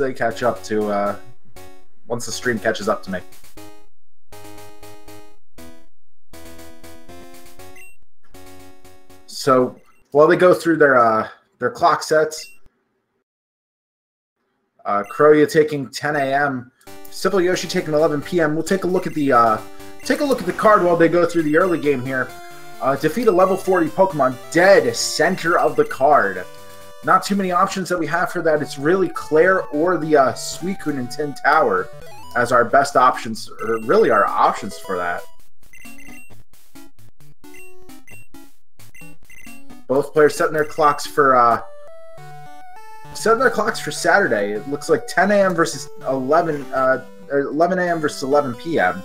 they catch up to, once the stream catches up to me. So while they go through their clock sets, Chrouya taking 10 a.m., CivilYoshi taking 11 p.m. We'll take a look at the card while they go through the early game here. Defeat a level 40 Pokemon, dead center of the card. Not too many options that we have for that. It's really Claire or the Suicune and Tin Tower as our best options, or really our options for that. Both players setting their clocks for Saturday. It looks like 10 a.m. versus 11 a.m. versus 11 p.m.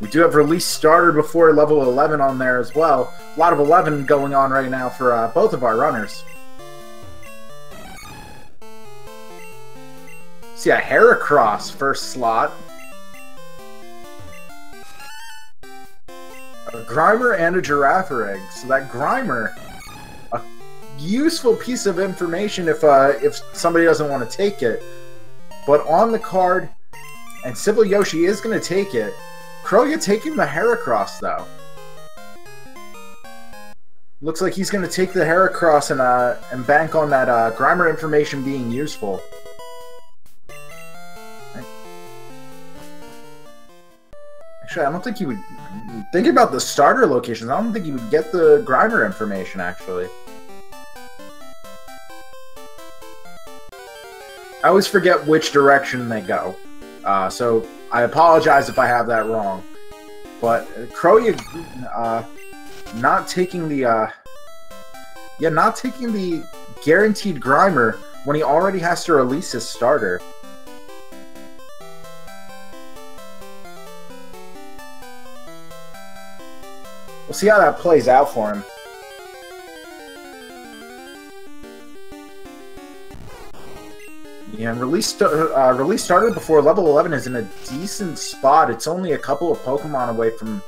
We do have release starter before level 11 on there as well. A lot of 11 going on right now for both of our runners. See a Heracross first slot. A Grimer and a Girafarig. So that Grimer, a useful piece of information if somebody doesn't want to take it. But on the card, and CivilYoshi is going to take it. Chrouya taking the Heracross though. Looks like he's going to take the Heracross and bank on that Grimer information being useful. Actually, I don't think he would... Thinking about the starter locations, I don't think he would get the Grimer information, actually. I always forget which direction they go. So I apologize if I have that wrong. But Chrouya not taking the guaranteed Grimer when he already has to release his starter. We'll see how that plays out for him. Yeah, and release started before level 11 is in a decent spot. It's only a couple of Pokemon away from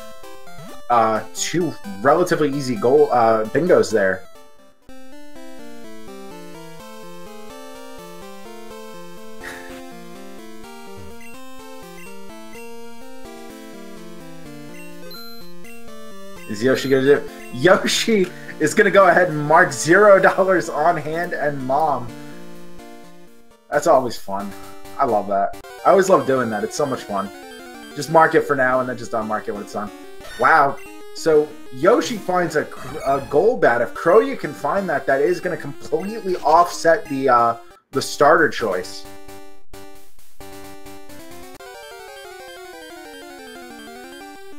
two relatively easy bingos there. Is Yoshi gonna do it? Yoshi is gonna go ahead and mark $0 on hand and mom. That's always fun. I love that. I always love doing that. It's so much fun. Just mark it for now and then just unmark it when it's done. Wow. So Yoshi finds a Golbat. If Chrouya can find that, that is going to completely offset the starter choice.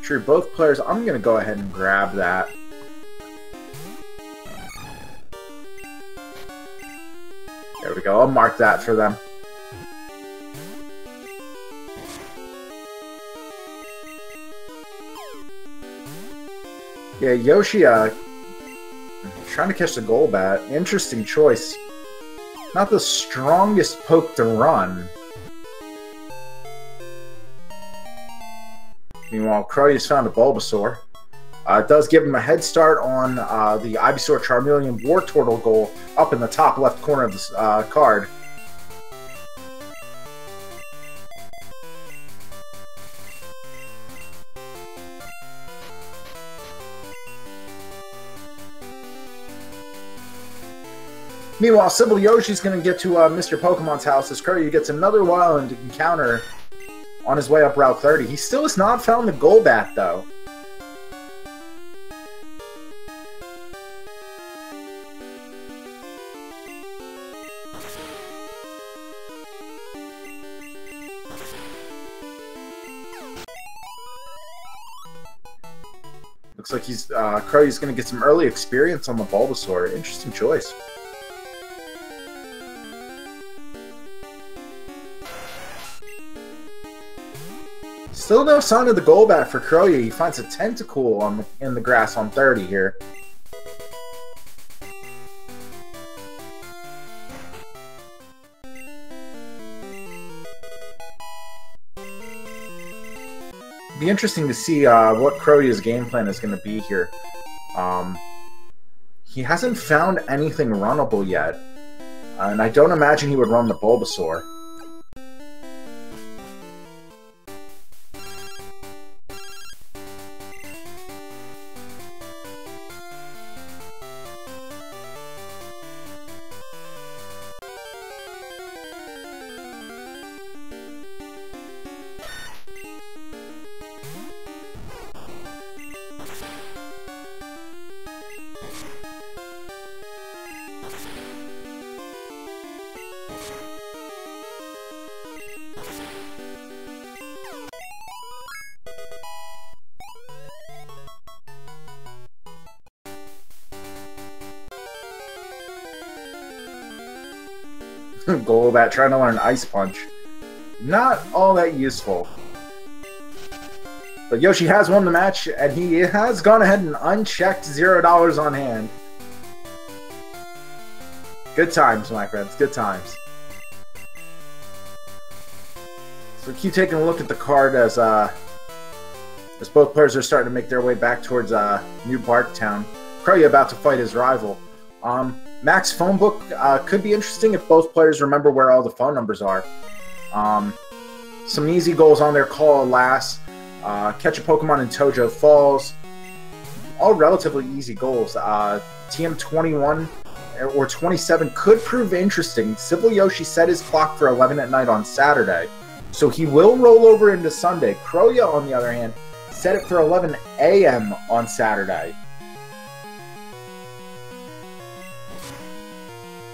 True, both players. I'm going to go ahead and grab that. There we go. I'll mark that for them. Yeah, Yoshi, trying to catch the Golbat. Interesting choice. Not the strongest poke to run. Meanwhile, Chrouya's found a Bulbasaur. It does give him a head start on the Ivysaur, Charmeleon, Wartortle goal up in the top left corner of this card. Meanwhile, CivilYoshi's going to get to Mr. Pokemon's house as Chrouya gets another wild encounter on his way up Route 30. He still has not found the Golbat, though. Looks like Chrouya's going to get some early experience on the Bulbasaur. Interesting choice. Still no sign of the Golbat for Chrouya. He finds a Tentacool in the grass on 30 here. Be interesting to see what Chrouya's game plan is going to be here. He hasn't found anything runnable yet. And I don't imagine he would run the Bulbasaur. Golbat trying to learn Ice Punch. Not all that useful. But Yoshi has won the match, and he has gone ahead and unchecked $0 on hand. Good times, my friends. Good times. So keep taking a look at the card as both players are starting to make their way back towards New Barktown. Chrouya about to fight his rival. Mac's phone book could be interesting if both players remember where all the phone numbers are. Some easy goals on there: Call Alas, catch a Pokemon in Tojo Falls. All relatively easy goals. TM 21 or 27 could prove interesting. CivilYoshi set his clock for 11 at night on Saturday, so he will roll over into Sunday. Chrouya, on the other hand, set it for 11 a.m. on Saturday.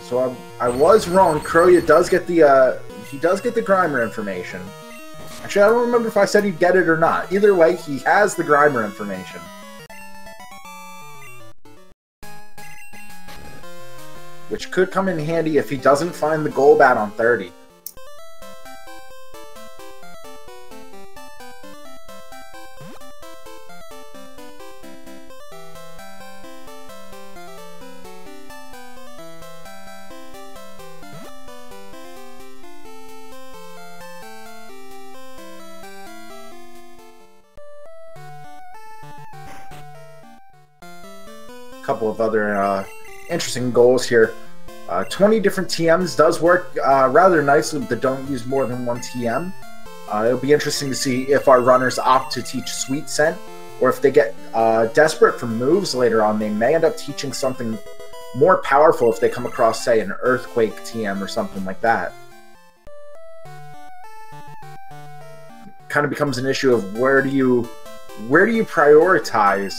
So I was wrong. Chrouya does get the Grimer information. Actually, I don't remember if I said he'd get it or not. Either way, he has the Grimer information. Which could come in handy if he doesn't find the Golbat on 30. Couple of other interesting goals here. 20 different TMs does work rather nicely with the don't use more than one TM. It'll be interesting to see if our runners opt to teach Sweet Scent, or if they get desperate for moves later on, they may end up teaching something more powerful if they come across, say, an Earthquake TM or something like that. Kind of becomes an issue of where do you prioritize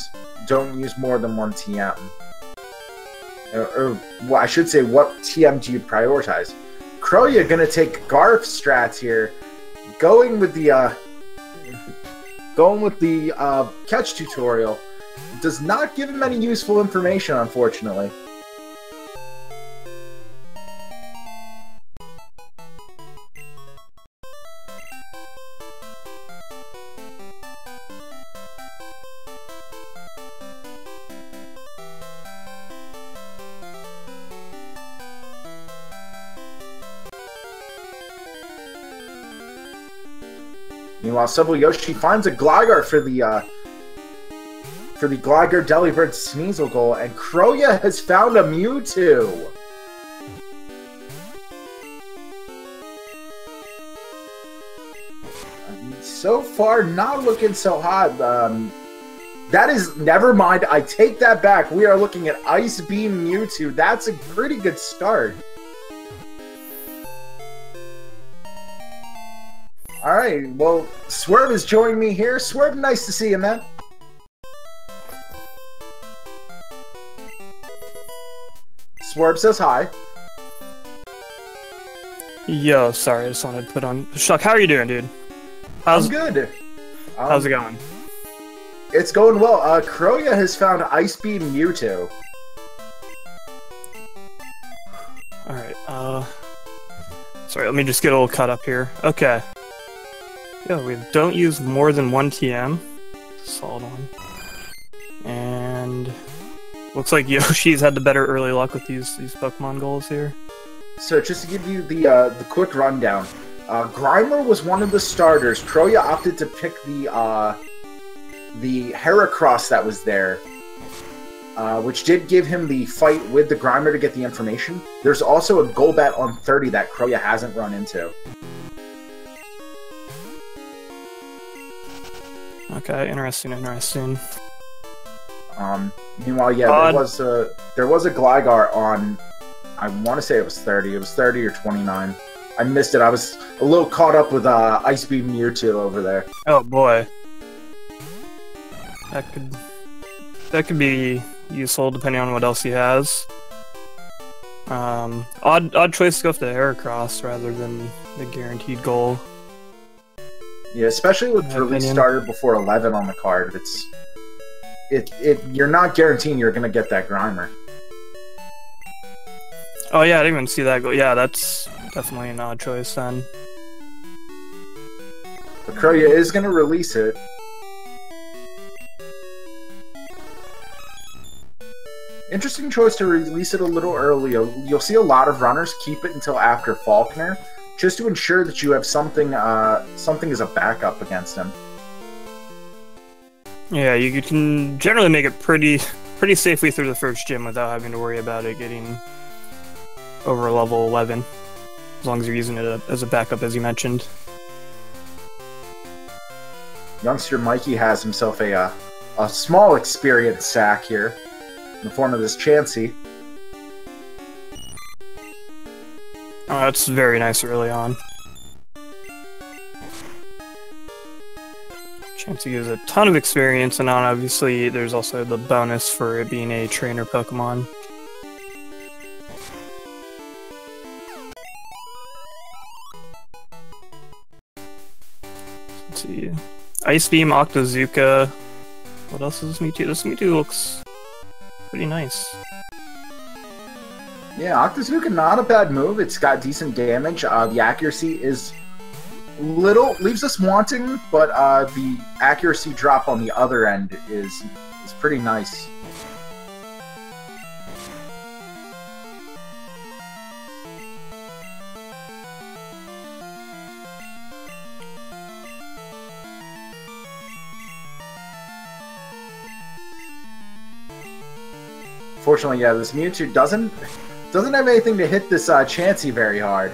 don't use more than one TM. Or well, I should say, what TM do you prioritize? Chrouya gonna take Garf strats here, going with the catch tutorial. Does not give him any useful information, unfortunately. Meanwhile, CivilYoshi finds a Gligar for the Gligar Delibird Sneasel goal, and Chrouya has found a Mewtwo! So far, not looking so hot. That is, never mind, I take that back. We are looking at Ice Beam Mewtwo. That's a pretty good start. Alright, well, Swerve is joining me here. Swerve, nice to see you, man. Swerve says hi. Yo, sorry, I just wanted to put on... Shuck, how are you doing, dude? I'm good. How's it going? It's going well. Chrouya has found Ice Beam Mewtwo. Alright, sorry, let me just get a little cut up here. Okay. Yeah, we don't use more than one TM. Solid one. And... looks like Yoshi's had the better early luck with these Pokemon goals here. So, just to give you the quick rundown. Grimer was one of the starters. Chrouya opted to pick the Heracross that was there. which did give him the fight with the Grimer to get the information. There's also a Golbat on 30 that Chrouya hasn't run into. Okay, interesting. Meanwhile, yeah, there was a Gligar on, I want to say it was 30. It was 30 or 29. I missed it. I was a little caught up with Ice Beam Mewtwo over there. Oh boy, that could be useful depending on what else he has. Odd choice to go for the Heracross rather than the guaranteed goal. Yeah, especially with release started before 11 on the card. You're not guaranteeing you're gonna get that Grimer. Oh yeah, I didn't even see that go. Yeah, that's definitely an odd choice then. But Chrouya is gonna release it. Interesting choice to release it a little early. You'll see a lot of runners keep it until after Falkner, just to ensure that you have something as a backup against him. Yeah, you can generally make it pretty safely through the first gym without having to worry about it getting over level 11, as long as you're using it as a backup, as you mentioned. Youngster Mikey has himself a small experience sack here, in the form of this Chansey. Oh, that's very nice early on. Chansey has a ton of experience, and obviously there's also the bonus for it being a trainer Pokemon. Let's see. Ice Beam, Octazooka. What else is this Mewtwo? This Mewtwo looks pretty nice. Yeah, Octazooka, not a bad move. It's got decent damage. The accuracy is leaves us wanting, but the accuracy drop on the other end is pretty nice. Fortunately, yeah, this Mewtwo doesn't have anything to hit this Chansey very hard.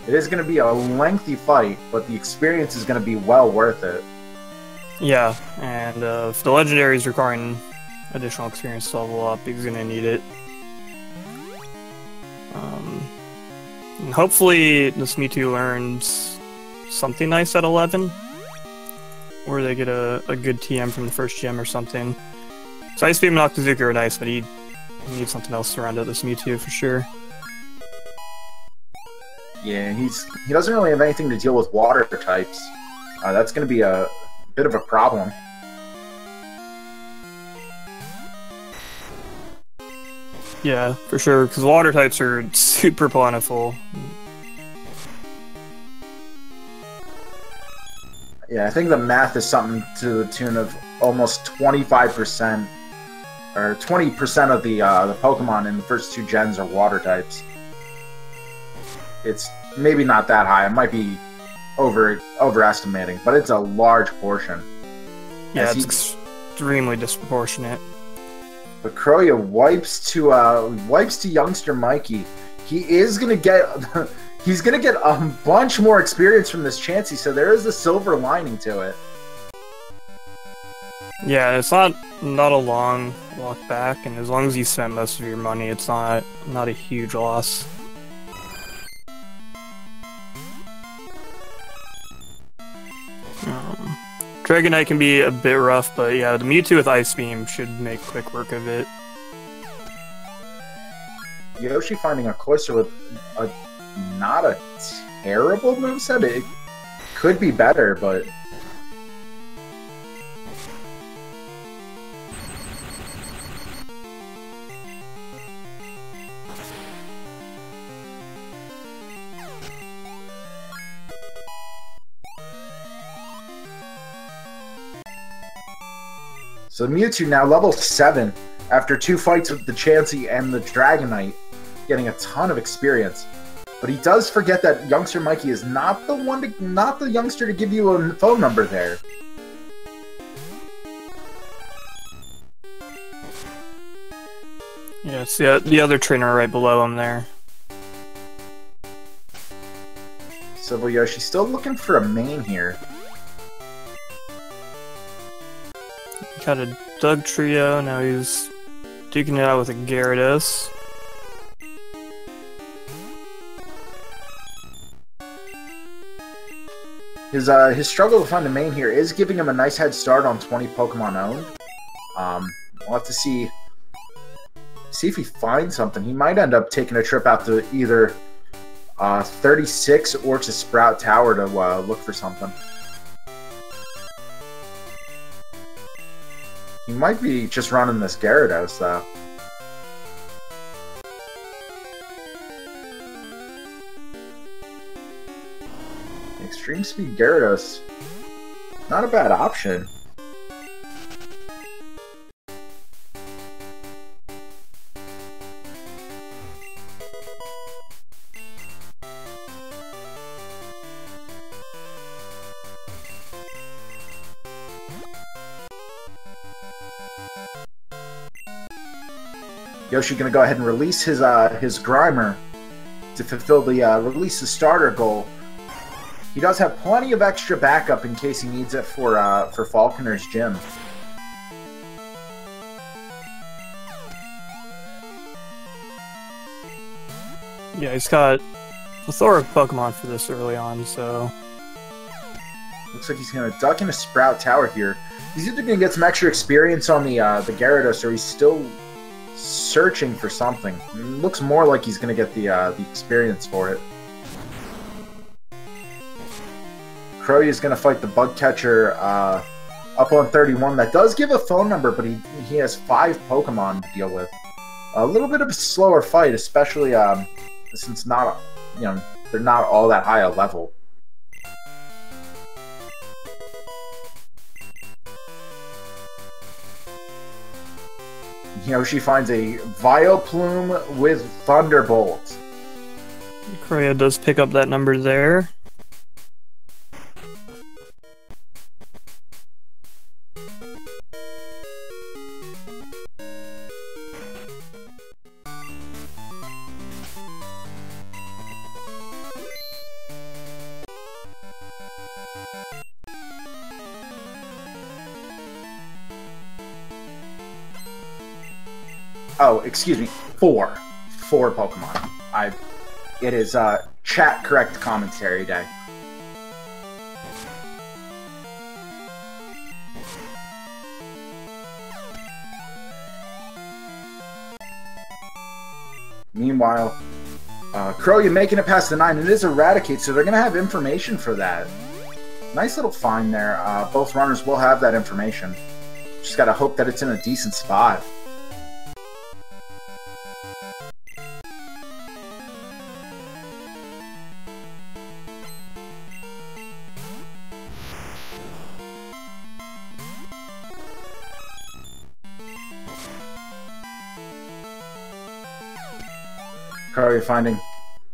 It is going to be a lengthy fight, but the experience is going to be well worth it. Yeah, and if the Legendary is requiring additional experience to level up, he's going to need it. And hopefully this Mewtwo learns something nice at 11, or they get a good TM from the first gym or something. So Ice Beam and Octazooka are nice, but he needs something else to round out this Mewtwo for sure. Yeah, he doesn't really have anything to deal with water types. That's going to be a bit of a problem. Yeah, for sure, because water types are super plentiful. Yeah, I think the math is something to the tune of almost 25%, or 20% of the Pokemon in the first two gens are water types. It's maybe not that high. It might be overestimating, but it's a large portion. Yeah, it's extremely disproportionate. But Chrouya wipes to youngster Mikey. He is gonna get he's gonna get a bunch more experience from this Chansey, so there is a silver lining to it. Yeah, it's not a long walk back, and as long as you spend most of your money, it's not a huge loss. Dragonite can be a bit rough, but yeah, the Mewtwo with Ice Beam should make quick work of it. Yoshi finding a Cloyster with not a terrible moveset. It could be better, but... So Mewtwo now level 7 after 2 fights with the Chansey and the Dragonite, getting a ton of experience. But he does forget that youngster Mikey is not the youngster to give you a phone number there. Yeah, it's the other trainer right below him there. CivilYoshi still looking for a main here. Got a Doug trio, now he's duking it out with a Gyarados. His struggle to find a main here is giving him a nice head start on 20 Pokemon owned. We'll have to see if he finds something. He might end up taking a trip out to either 36 or to Sprout Tower to look for something. He might be just running this Gyarados, though. Extreme Speed Gyarados. Not a bad option. Yoshi gonna go ahead and release his Grimer to fulfill the release the starter goal. He does have plenty of extra backup in case he needs it for Falconer's gym. Yeah, he's got plethora of Pokemon for this early on, so... Looks like he's gonna duck into Sprout Tower here. He's either gonna get some extra experience on the Gyarados, or he's still searching for something. Looks more like he's gonna get the experience for it. Chrouya is gonna fight the Bug Catcher up on 31. That does give a phone number, but he has 5 Pokemon to deal with. A little bit of a slower fight, especially since they're not all that high a level. Yoshi finds a Vileplume with Thunderbolt. Chrouya does pick up that number there. Oh, excuse me. 4 Pokemon. It is chat correct commentary day. Meanwhile, Chrouya making it past the 9. It is Eradicate, so they're going to have information for that. Nice little find there. Both runners will have that information. Just got to hope that it's in a decent spot. Chrouya finding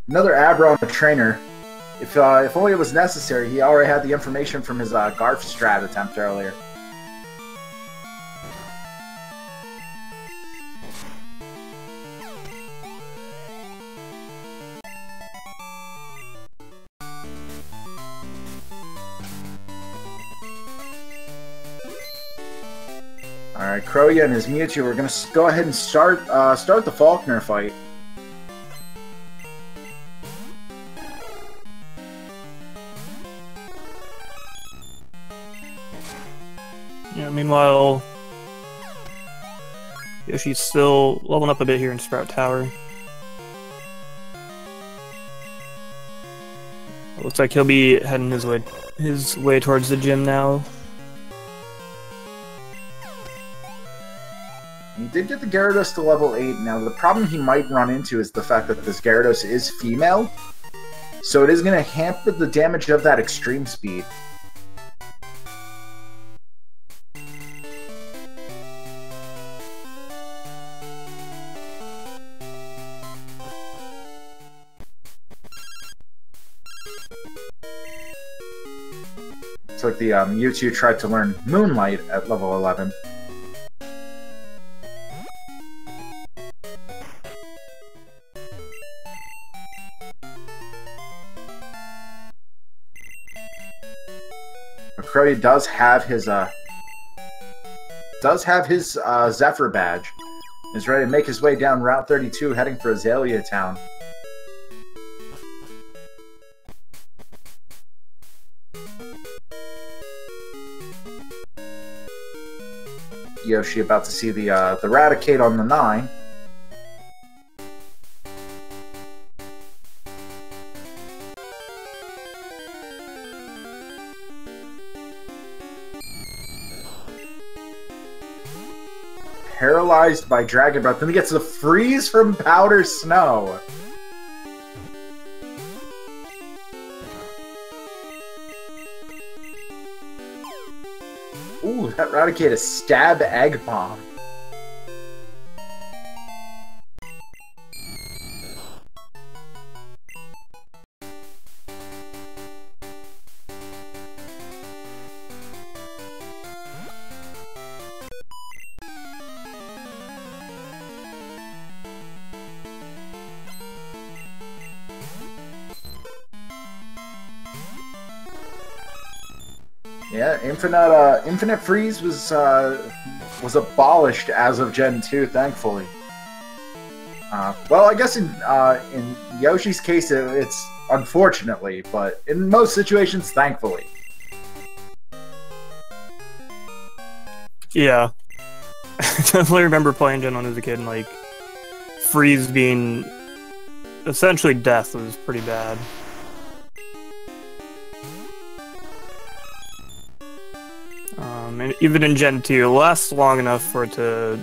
another Abra on the trainer. If only it was necessary, he already had the information from his Garf strat attempt earlier. Alright, Chrouya and his Mewtwo are going to go ahead and start the Falconer fight. Yeah, meanwhile, Yoshi's still leveling up a bit here in Sprout Tower. It looks like he'll be heading his way towards the gym now. He did get the Gyarados to level 8. Now, the problem he might run into is the fact that this Gyarados is female, so it is going to hamper the damage of that extreme speed. Looks like the Mewtwo tried to learn Moonlight at level 11. Crody does have his Zephyr badge. He's ready to make his way down Route 32, heading for Azalea Town. Yoshi about to see the Raticate on the 9. Paralyzed by Dragon Breath. Then he gets the freeze from Powder Snow. Ooh, that Raticate a Stab Egg Bomb. Yeah, Infinite Freeze was abolished as of Gen 2, thankfully. Well, I guess in Yoshi's case, it's unfortunately, but in most situations, thankfully. Yeah. I definitely remember playing Gen 1 as a kid and, like, Freeze being essentially death was pretty bad. And even in Gen 2, it lasts long enough for it to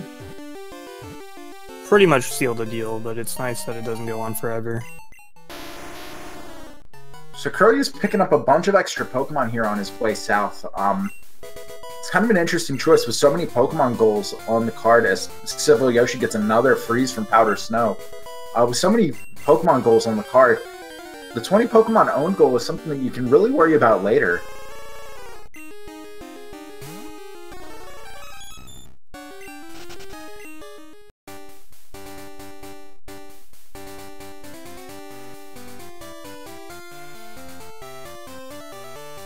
pretty much seal the deal, but it's nice that it doesn't go on forever. So Crowy's picking up a bunch of extra Pokemon here on his way south. It's kind of an interesting choice with so many Pokemon goals on the card as CivilYoshi gets another freeze from Powder Snow. With so many Pokemon goals on the card, the 20 Pokemon owned goal is something that you can really worry about later.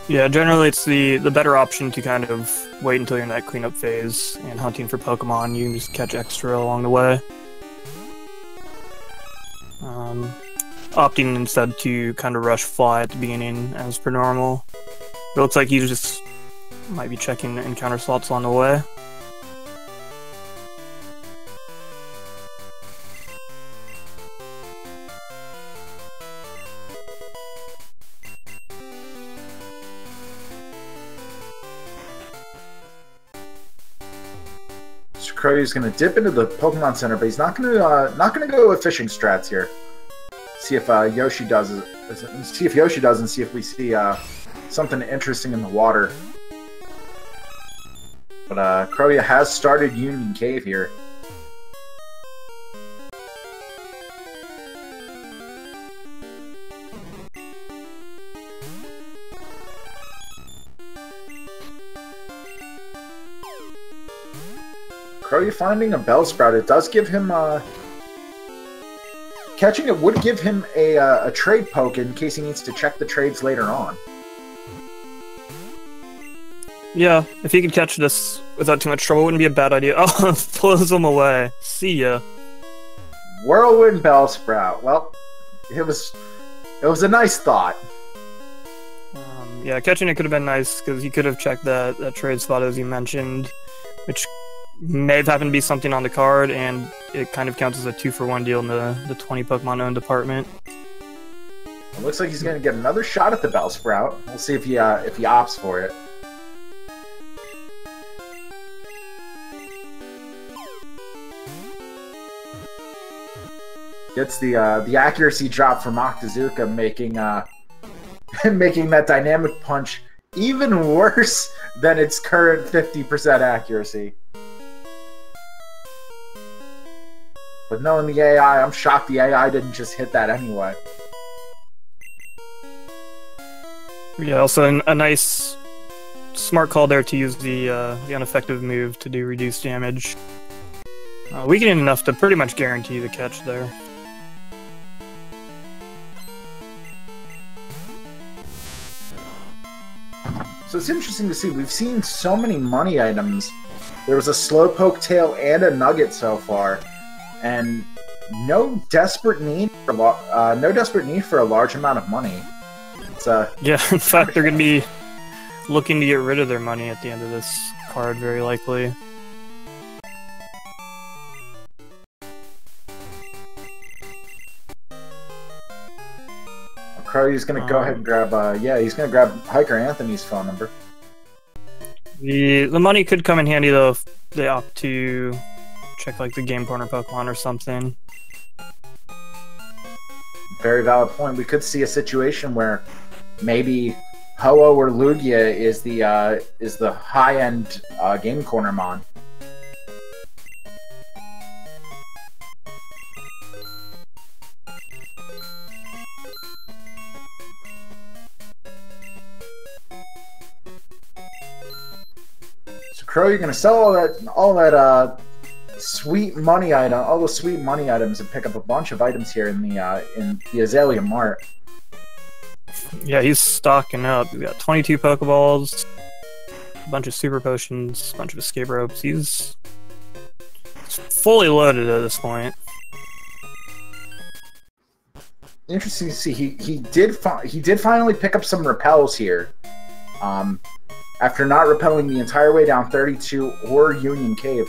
Yeah, generally it's the better option to kind of wait until you're in that cleanup phase and hunting for Pokemon. You can just catch extra along the way. Opting instead to kind of rush fly at the beginning as per normal. It looks like you just might be checking encounter slots along the way. Crowy's going to dip into the Pokemon Center, but he's not going to go with fishing strats here. See if Yoshi does. See if Yoshi does, and see if we see something interesting in the water. But Chrouya has started Union Cave here. Chrouya finding a Bellsprout, it does give him, catching it would give him a trade poke in case he needs to check the trades later on. Yeah, if he could catch this without too much trouble, it wouldn't be a bad idea. Oh, blows him away. See ya. Whirlwind Bellsprout. Well, it was a nice thought. Yeah, catching it could have been nice, because he could have checked that trade spot as you mentioned, which may have happened to be something on the card, and it kind of counts as a 2-for-1 deal in the 20 Pokemon owned department. It looks like he's going to get another shot at the Bellsprout. We'll see if he opts for it. Gets the accuracy drop from Octazooka, making making that dynamic punch even worse than its current 50% accuracy. But knowing the AI, I'm shocked the AI didn't just hit that anyway. Yeah, also a nice, smart call there to use the ineffective move to do reduced damage. Weakening enough to pretty much guarantee the catch there. So it's interesting to see. We've seen so many money items. There was a Slowpoke tail and a Nugget so far, and no desperate need for a large amount of money. It's yeah. In fact, they're gonna be looking to get rid of their money at the end of this card, very likely. Crow's gonna go ahead and grab. He's gonna grab Hiker Anthony's phone number. The money could come in handy though if they opt to check like the Game Corner Pokemon or something. Very valid point. We could see a situation where maybe Ho-Oh or Lugia is the high-end Game Corner mon. So Crow, you're gonna sell all that sweet money item, all those sweet money items, and pick up a bunch of items here in the Azalea Mart. Yeah, he's stocking up. We've got 22 Pokeballs, a bunch of Super Potions, a bunch of Escape Ropes. He's fully loaded at this point. Interesting to see. He did finally pick up some repels here. After not repelling the entire way down 32 or Union Cave.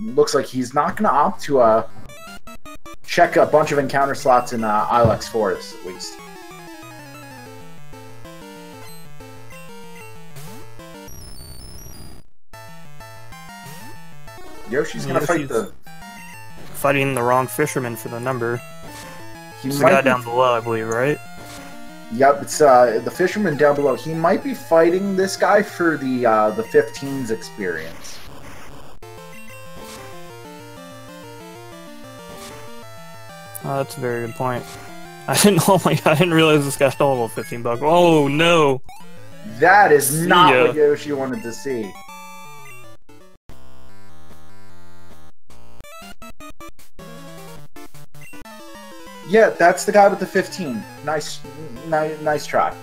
Looks like he's not going to opt to check a bunch of encounter slots in Ilex Forest, at least. Yoshi's going to fight fighting the wrong fisherman for the number. He's the guy down below, I believe, right? Yep, it's the fisherman down below. He might be fighting this guy for the 15's experience. Oh, that's a very good point. I didn't realize this guy stole a level 15 bug. Oh no! That is not what Yoshi wanted to see. Yeah, that's the guy with the 15. Nice try.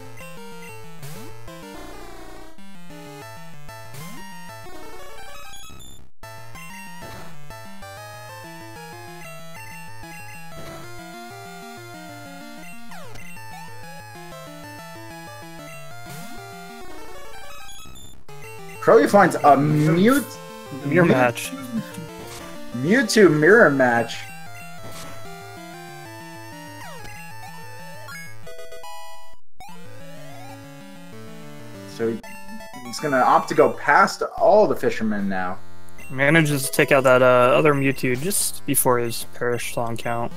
Crowley finds a mirror match. Mewtwo mirror match. So he's gonna opt to go past all the fishermen now. Manages to take out that other Mewtwo just before his Perish Song count.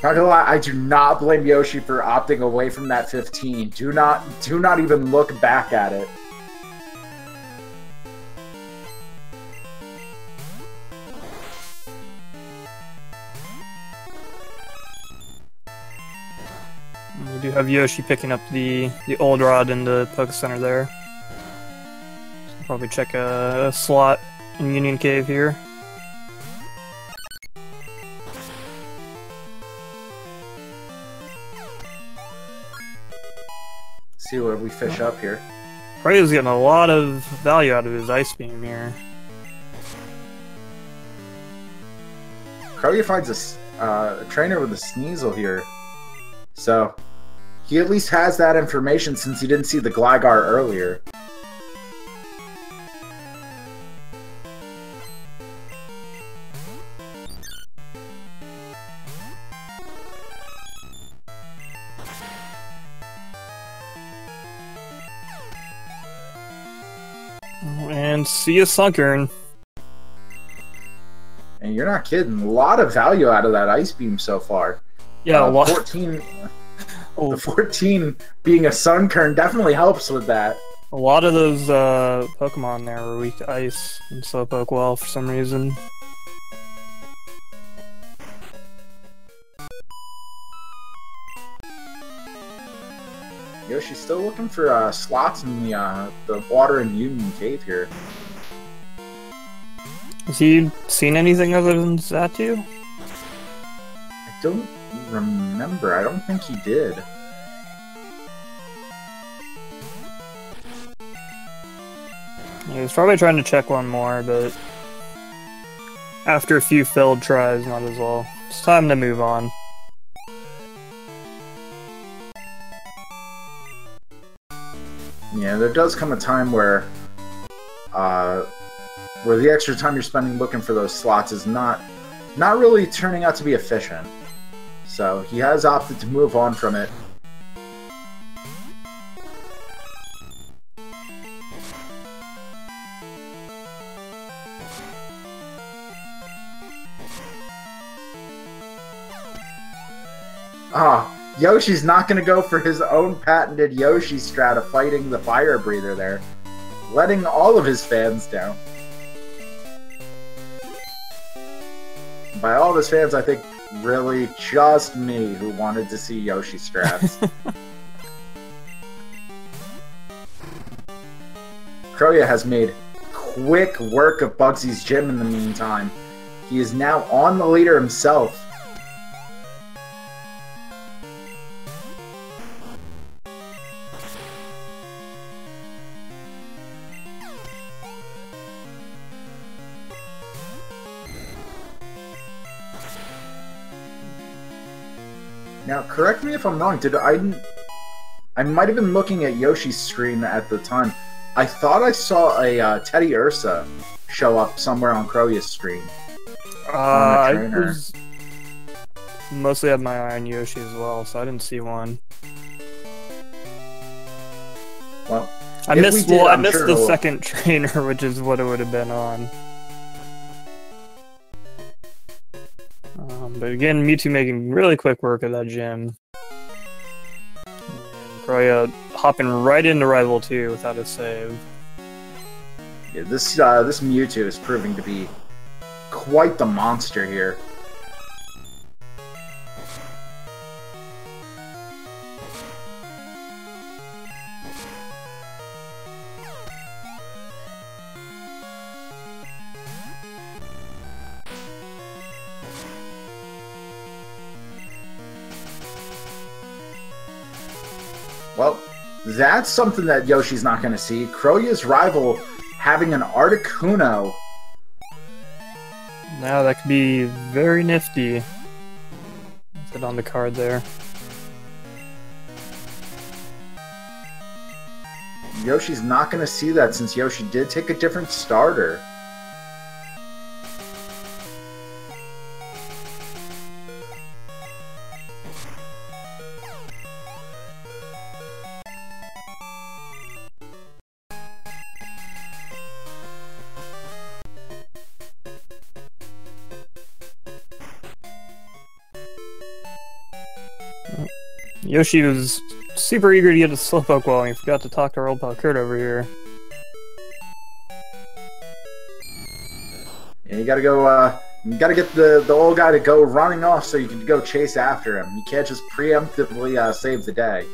Not gonna lie, I do not blame Yoshi for opting away from that 15. Do not even look back at it. We do have Yoshi picking up the old rod in the Poke Center there. So probably check a slot in Union Cave here. See what we fish up here. Cray's getting a lot of value out of his Ice Beam here. Crowley finds a trainer with a Sneasel here. So, he at least has that information since he didn't see the Gligar earlier. And see a Sunkern. And you're not kidding. A lot of value out of that Ice Beam so far. Yeah, a lot. 14. The 14 being a Sunkern definitely helps with that. A lot of those Pokemon there were weak to Ice and Slowpoke well for some reason. Yoshi's still looking for slots in the water and Union Cave here. Has he seen anything other than Xatu? I don't remember. I don't think he did. He was probably trying to check one more, but after a few failed tries, not as well. It's time to move on. Yeah, there does come a time where the extra time you're spending looking for those slots is not really turning out to be efficient. So he has opted to move on from it. Yoshi's not going to go for his own patented Yoshi strat of fighting the fire breather there, letting all of his fans down. By all of his fans, I think really just me who wanted to see Yoshi strats. Chrouya has made quick work of Bugsy's gym in the meantime. He is now on the leader himself. Now, correct me if I'm wrong. I might have been looking at Yoshi's screen at the time. I thought I saw a Teddy Ursa show up somewhere on Chrouya's screen. I was mostly had my eye on Yoshi as well, so I didn't see one. Well, I missed the second trainer, which is what it would have been on. But again, Mewtwo making really quick work of that gym. Chrouya hopping right into Rival 2 without a save. Yeah, this Mewtwo is proving to be quite the monster here. Well, that's something that Yoshi's not going to see. Chrouya's rival having an Articuno. Now that could be very nifty. Put it on the card there. Yoshi's not going to see that since Yoshi did take a different starter. Yoshi was super eager to get a Slowpoke wall, and he forgot to talk to our old pal Kurt over here. Yeah, you gotta go, you gotta get the old guy to go running off so you can go chase after him. You can't just preemptively save the day.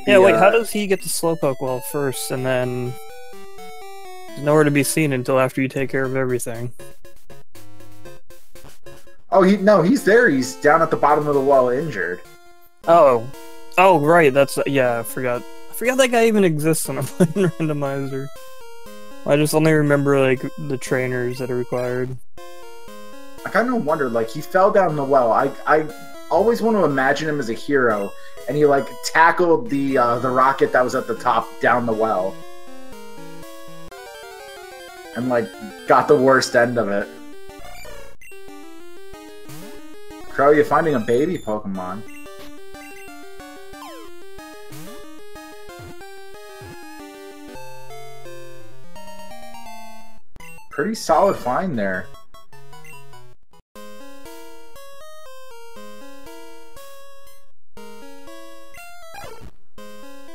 Yeah, wait, how does he get the Slowpoke wall first, and then there's nowhere to be seen until after you take care of everything? Oh, he's there. He's down at the bottom of the wall, injured. Oh, right. That's yeah. I forgot that guy even exists when I'm playing randomizer. I just only remember like the trainers that are required. I kind of wondered, like, he fell down the well. I always want to imagine him as a hero, and he like tackled the rocket that was at the top down the well, and like got the worst end of it. Chrouya finding a baby Pokemon. Pretty solid find there.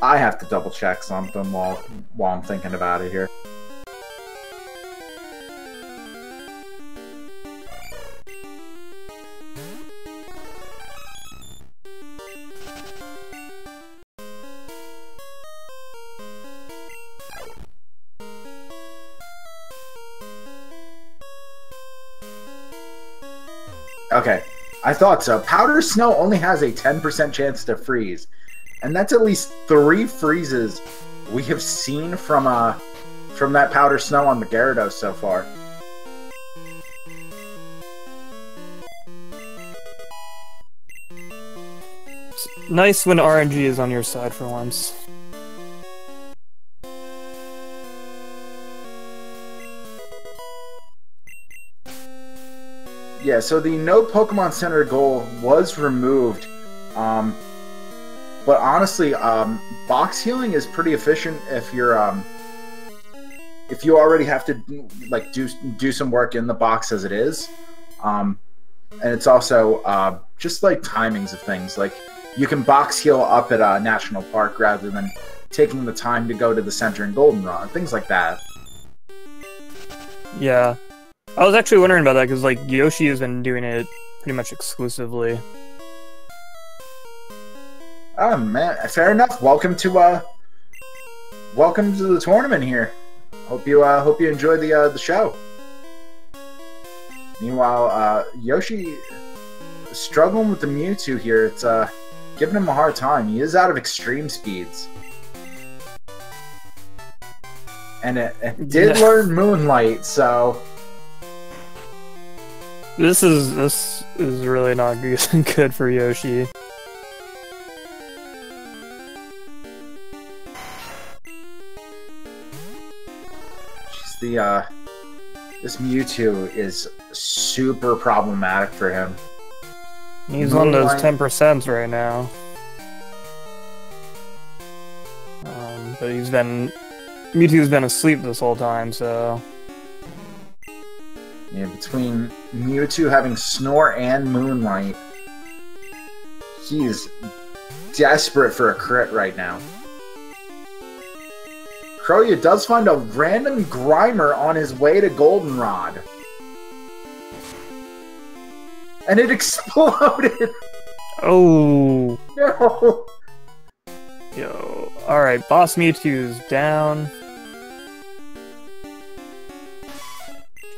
I have to double check something while I'm thinking about it here. Okay, I thought so. Powder Snow only has a 10% chance to freeze. And that's at least 3 freezes we have seen from that powder snow on the Gyarados so far. It's nice when RNG is on your side for once. Yeah, so the no Pokemon Center goal was removed. But honestly, box healing is pretty efficient if you're if you already have to like do some work in the box as it is. And it's also just like timings of things. Like you can box heal up at a national park rather than taking the time to go to the center and Goldenrod, things like that. Yeah. I was actually wondering about that because, like, Yoshi has been doing it pretty much exclusively. Oh man, fair enough. Welcome to the tournament here. Hope you enjoy the show. Meanwhile, Yoshi is struggling with the Mewtwo here. It's giving him a hard time. He is out of extreme speeds. And it did learn Moonlight, so This is really not good for Yoshi. This Mewtwo is super problematic for him. He's on those 10% right now. But Mewtwo's been asleep this whole time, so yeah, between Mewtwo having Snore and Moonlight, he is desperate for a crit right now. Chrouya does find a random Grimer on his way to Goldenrod. And it exploded! Oh! No! Yo. Alright, Boss Mewtwo's down.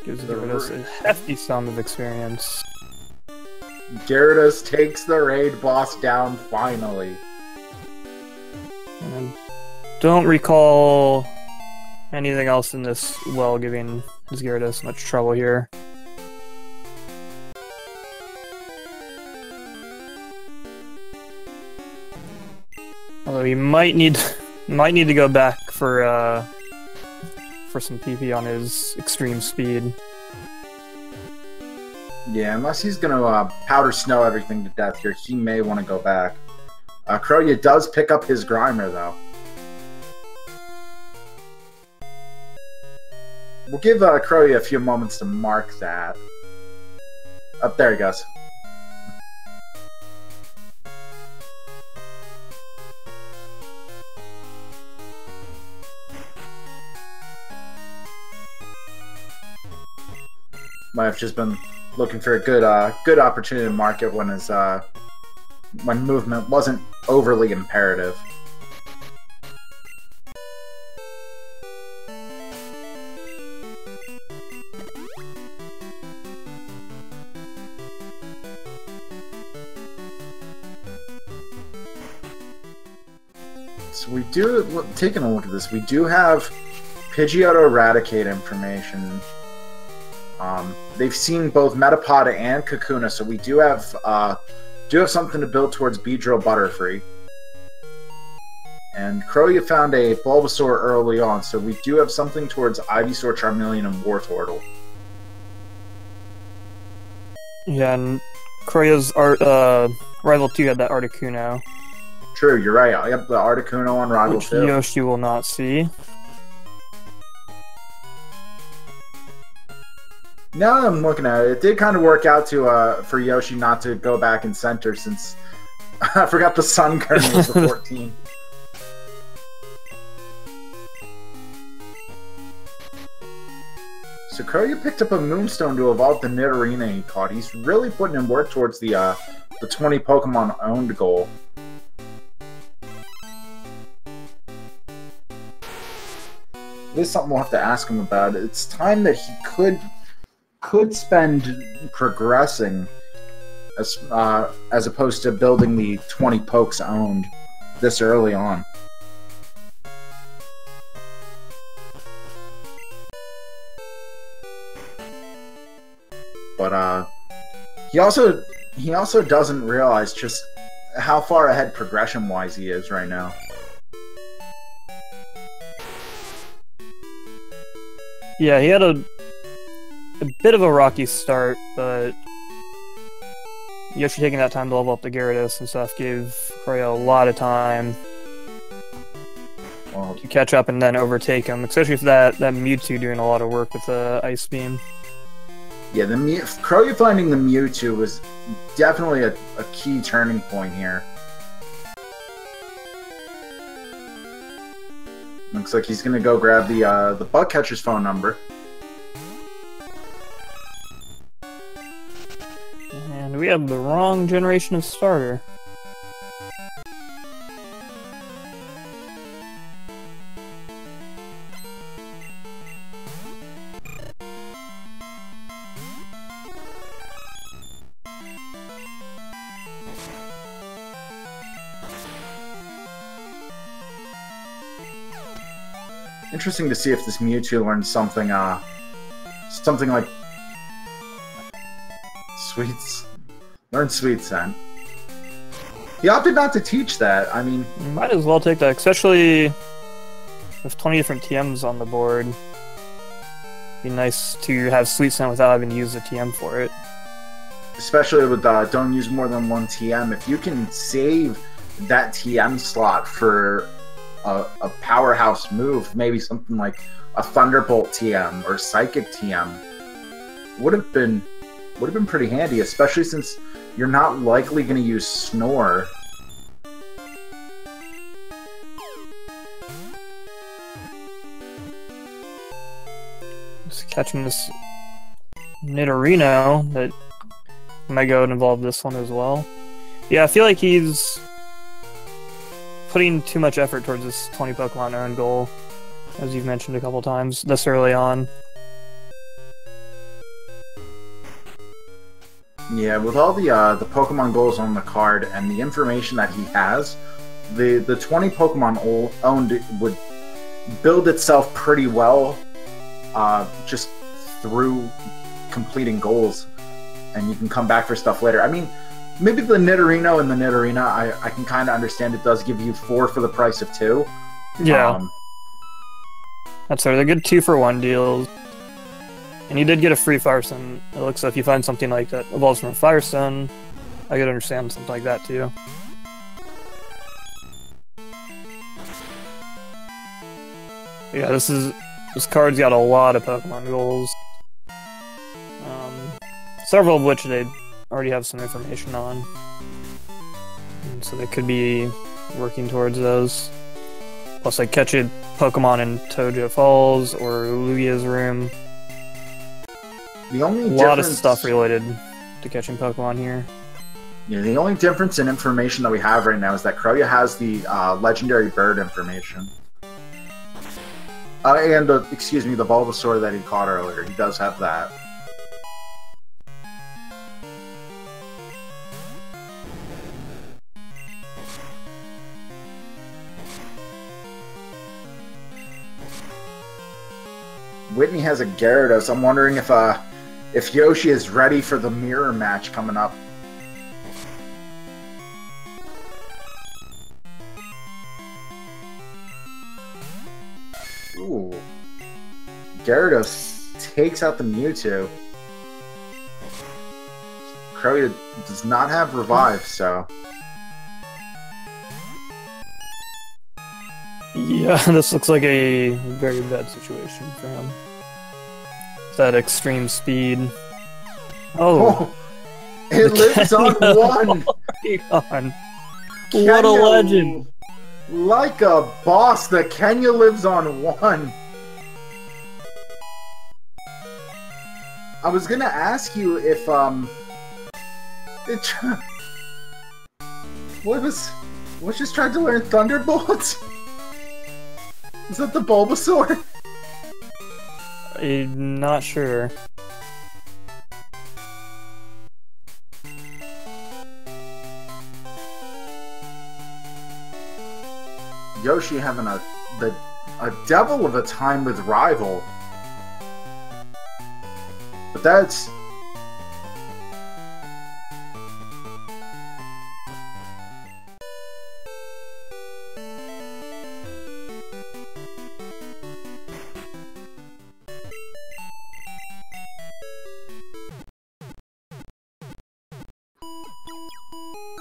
Gives Gyarados a hefty sum of experience. Gyarados takes the raid boss down finally. And don't recall anything else in this well giving his Gyarados much trouble here. Although he might need to go back for some PP on his extreme speed. Yeah, unless he's gonna powder snow everything to death here, he may want to go back. Chrouya does pick up his Grimer though. We'll give Chrouya a few moments to mark that. Up there he goes. Might have just been looking for a good opportunity to mark it when his when movement wasn't overly imperative. So we do, taking a look at this, we do have Pidgeotto Eradicate information. They've seen both Metapod and Kakuna, so we do have something to build towards Beedrill Butterfree. And Chrouya found a Bulbasaur early on, so we do have something towards Ivysaur, Charmeleon, and Wartortle. Yeah, and Chrouya's Rival 2 had that Articuno. True, you're right. I have the Articuno on Rival 2. Which Yoshi will not see. Now that I'm looking at it, it did kind of work out to for Yoshi not to go back in center since I forgot the Sun Kernel was the 14. So Chrouya picked up a Moonstone to evolve the Nidorina he caught. He's really putting in work towards the 20 Pokemon owned goal. This is something we'll have to ask him about. It's time that he could spend progressing as opposed to building the 20 pokes owned. this early on. But he also doesn't realize just how far ahead progression-wise he is right now. Yeah, he had a bit of a rocky start, but Yoshi taking that time to level up the Gyarados and stuff gave Chrouya a lot of time to catch up and then overtake him, especially with that Mewtwo doing a lot of work with the Ice Beam. Yeah, Chrouya finding the Mewtwo was definitely a key turning point here. Looks like he's gonna go grab the bug catcher's phone number. And we have the wrong generation of starter. Interesting to see if this Mewtwo learns something, something like Sweets. Learn Sweet Scent. He opted not to teach that. I mean, might as well take that, especially with 20 different TMs on the board. Be nice to have Sweet Scent without having to use a TM for it. Especially with don't use more than one TM. If you can save that TM slot for a powerhouse move, maybe something like a Thunderbolt TM or Psychic TM, would have been pretty handy, especially since you're not likely going to use Snore. Just catching this Nidorino that might go and involve this one as well. Yeah, I feel like he's putting too much effort towards this 20 Pokemon own goal, as you've mentioned a couple times this early on. Yeah, with all the Pokemon goals on the card and the information that he has, the 20 Pokemon owned would build itself pretty well, just through completing goals, and you can come back for stuff later. I mean, maybe the Nidorino and the Nidorina, I can kind of understand. It does give you 4 for the price of 2. Yeah, that's right. They're good 2-for-1 deals. And you did get a free Fire Stone. It looks like if you find something like that evolves from a Fire Stone, I could understand something like that too. Yeah, this card's got a lot of Pokemon goals. Several of which they already have some information on. And so they could be working towards those. Plus, like catch a Pokemon in Tojo Falls or Lugia's room. The only a lot of stuff related to catching Pokemon here. Yeah, the only difference in information that we have right now is that Chrouya has the legendary bird information. And, excuse me, the Bulbasaur that he caught earlier. He does have that. Whitney has a Gyarados. I'm wondering if Yoshi is ready for the mirror match coming up. Ooh. Gyarados takes out the Mewtwo. Chrouya does not have Revive, so... Yeah, this looks like a very bad situation for him. That extreme speed. Oh! It lives on 1! What a legend! Like a boss, the Kenya lives on 1. I was gonna ask you if, what just tried to learn Thunderbolt? Is that the Bulbasaur? I'm not sure. Yoshi having a devil of a time with Rival. But that's...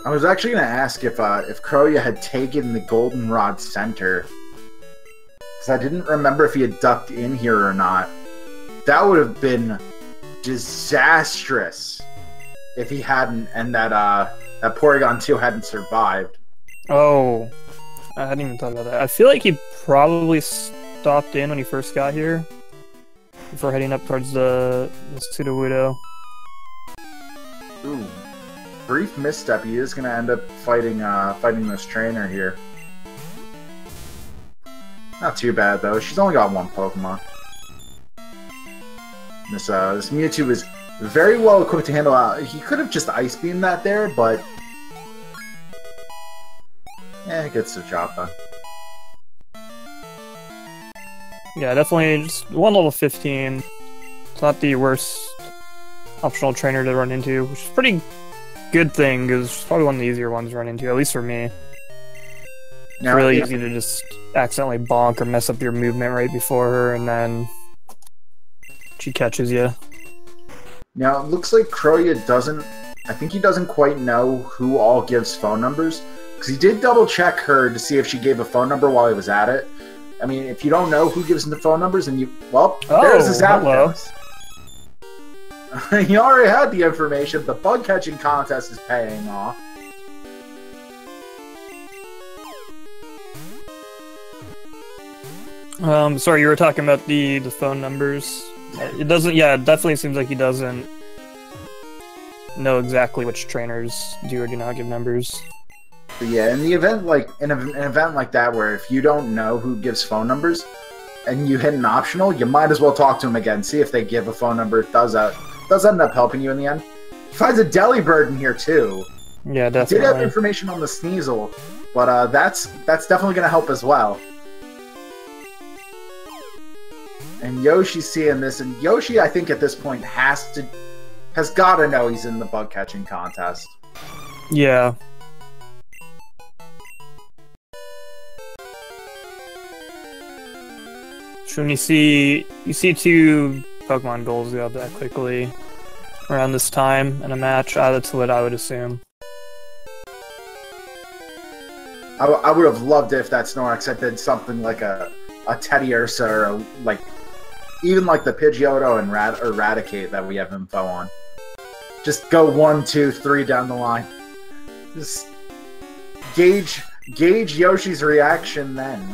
I was actually going to ask if Chrouya had taken the Goldenrod Center. Because I didn't remember if he had ducked in here or not. That would have been disastrous if he hadn't, and that Porygon 2 hadn't survived. Oh, I hadn't even thought about that. I feel like he probably stopped in when he first got here. Before heading up towards the Sudowoodo. Ooh. Brief misstep, he is going to end up fighting this trainer here. Not too bad, though. She's only got one Pokemon. This Mewtwo is very well equipped to handle... he could have just Ice Beamed that there, but... yeah, it gets the job done. Yeah, definitely just one level 15. It's not the worst optional trainer to run into, which is pretty... good thing, because it's probably one of the easier ones to run into, at least for me. It's really easy to just accidentally bonk or mess up your movement right before her, and then she catches you. Now, it looks like Chrouya doesn't... I think he doesn't quite know who all gives phone numbers, because he did double-check her to see if she gave a phone number while he was at it. I mean, if you don't know who gives the phone numbers, and you... well, there's his Zapdos. You already had the information. The bug catching contest is paying off. Sorry, you were talking about the phone numbers. It doesn't. Yeah, it definitely seems like he doesn't know exactly which trainers do or do not give numbers. But yeah, in the event like in an event like that, where if you don't know who gives phone numbers and you hit an optional, you might as well talk to him again. See if they give a phone number. It does end up helping you in the end. He finds a Delibird in here too. Yeah, definitely. He did have information on the Sneasel, but that's definitely going to help as well. And Yoshi's seeing this, and Yoshi, I think at this point has got to know he's in the bug catching contest. Yeah. So when you see two Pokemon goals go up that quickly around this time in a match, that's what I would assume. I would have loved it if that Snorlax had did something like a Teddiursa or like even like the Pidgeotto and Eradicate that we have info on. Just go 1, 2, 3 down the line. Just gauge Yoshi's reaction then.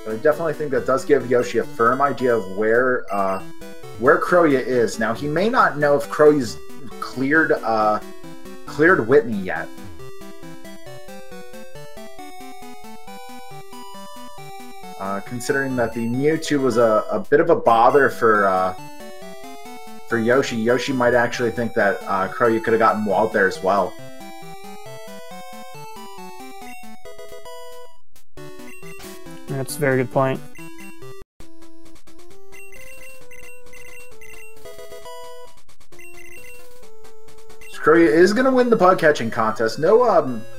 But I definitely think that does give Yoshi a firm idea of where Chrouya is. Now, he may not know if Chrouya's cleared Whitney yet. Considering that the Mewtwo was a bit of a bother for Yoshi, Yoshi might actually think that Chrouya could have gotten walled there as well. That's a very good point. Chrouya is going to win the bug catching contest. No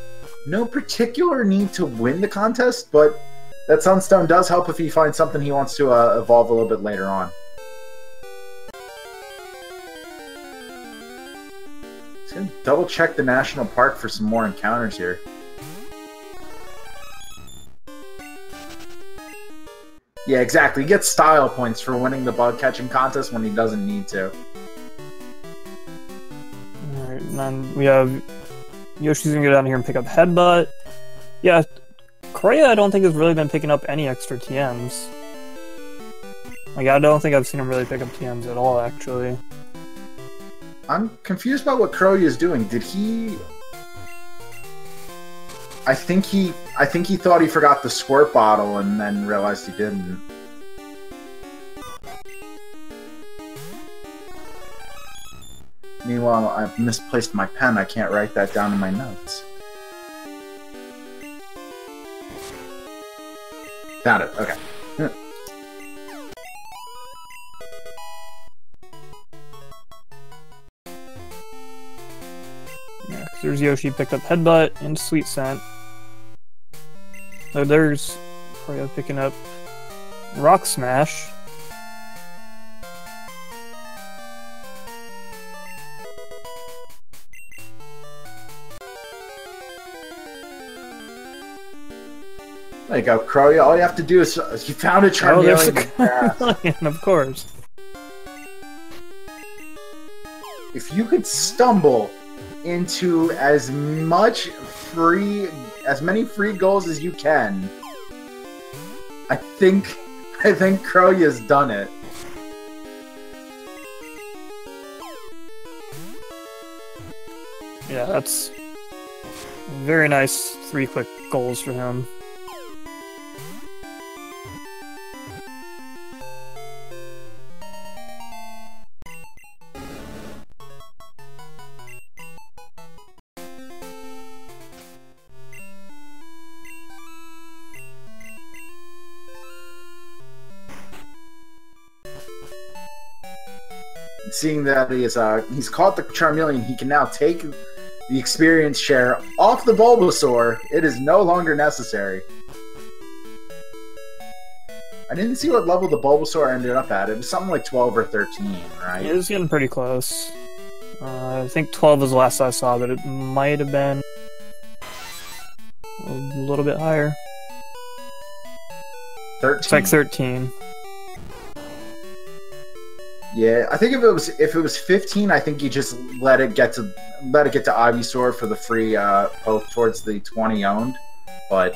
particular need to win the contest, but that Sunstone does help if he finds something he wants to evolve a little bit later on. He's going to double check the national park for some more encounters here. Yeah, exactly. He gets style points for winning the bug catching contest when he doesn't need to. Alright, and then we have Yoshi's gonna go down here and pick up Headbutt. Yeah, Chrouya I don't think has really been picking up any extra TMs. Like, I don't think I've seen him really pick up TMs at all, actually. I'm confused about what Chrouya is doing. Did he... I think he thought he forgot the squirt bottle and then realized he didn't. Meanwhile, I've misplaced my pen. I can't write that down in my notes. Found it. Okay. Yeah, there's Yoshi picked up Headbutt and Sweet Scent. So there's Chrouya picking up Rock Smash. There you go, Chrouya. All you have to do is you found a Charmeleon. Charmeleon, of course. If you could stumble into as many free goals as you can, I think Chrouya's done it. Yeah, that's very nice 3 quick goals for him. Seeing that he's caught the Charmeleon, he can now take the experience share off the Bulbasaur. It is no longer necessary. I didn't see what level the Bulbasaur ended up at. It was something like 12 or 13, right? It was getting pretty close. I think 12 was the last I saw, but it might have been a little bit higher. 13. It's like 13. Yeah, I think if it was 15, I think you just let it get to Ivysaur for the free poke towards the 20 owned. But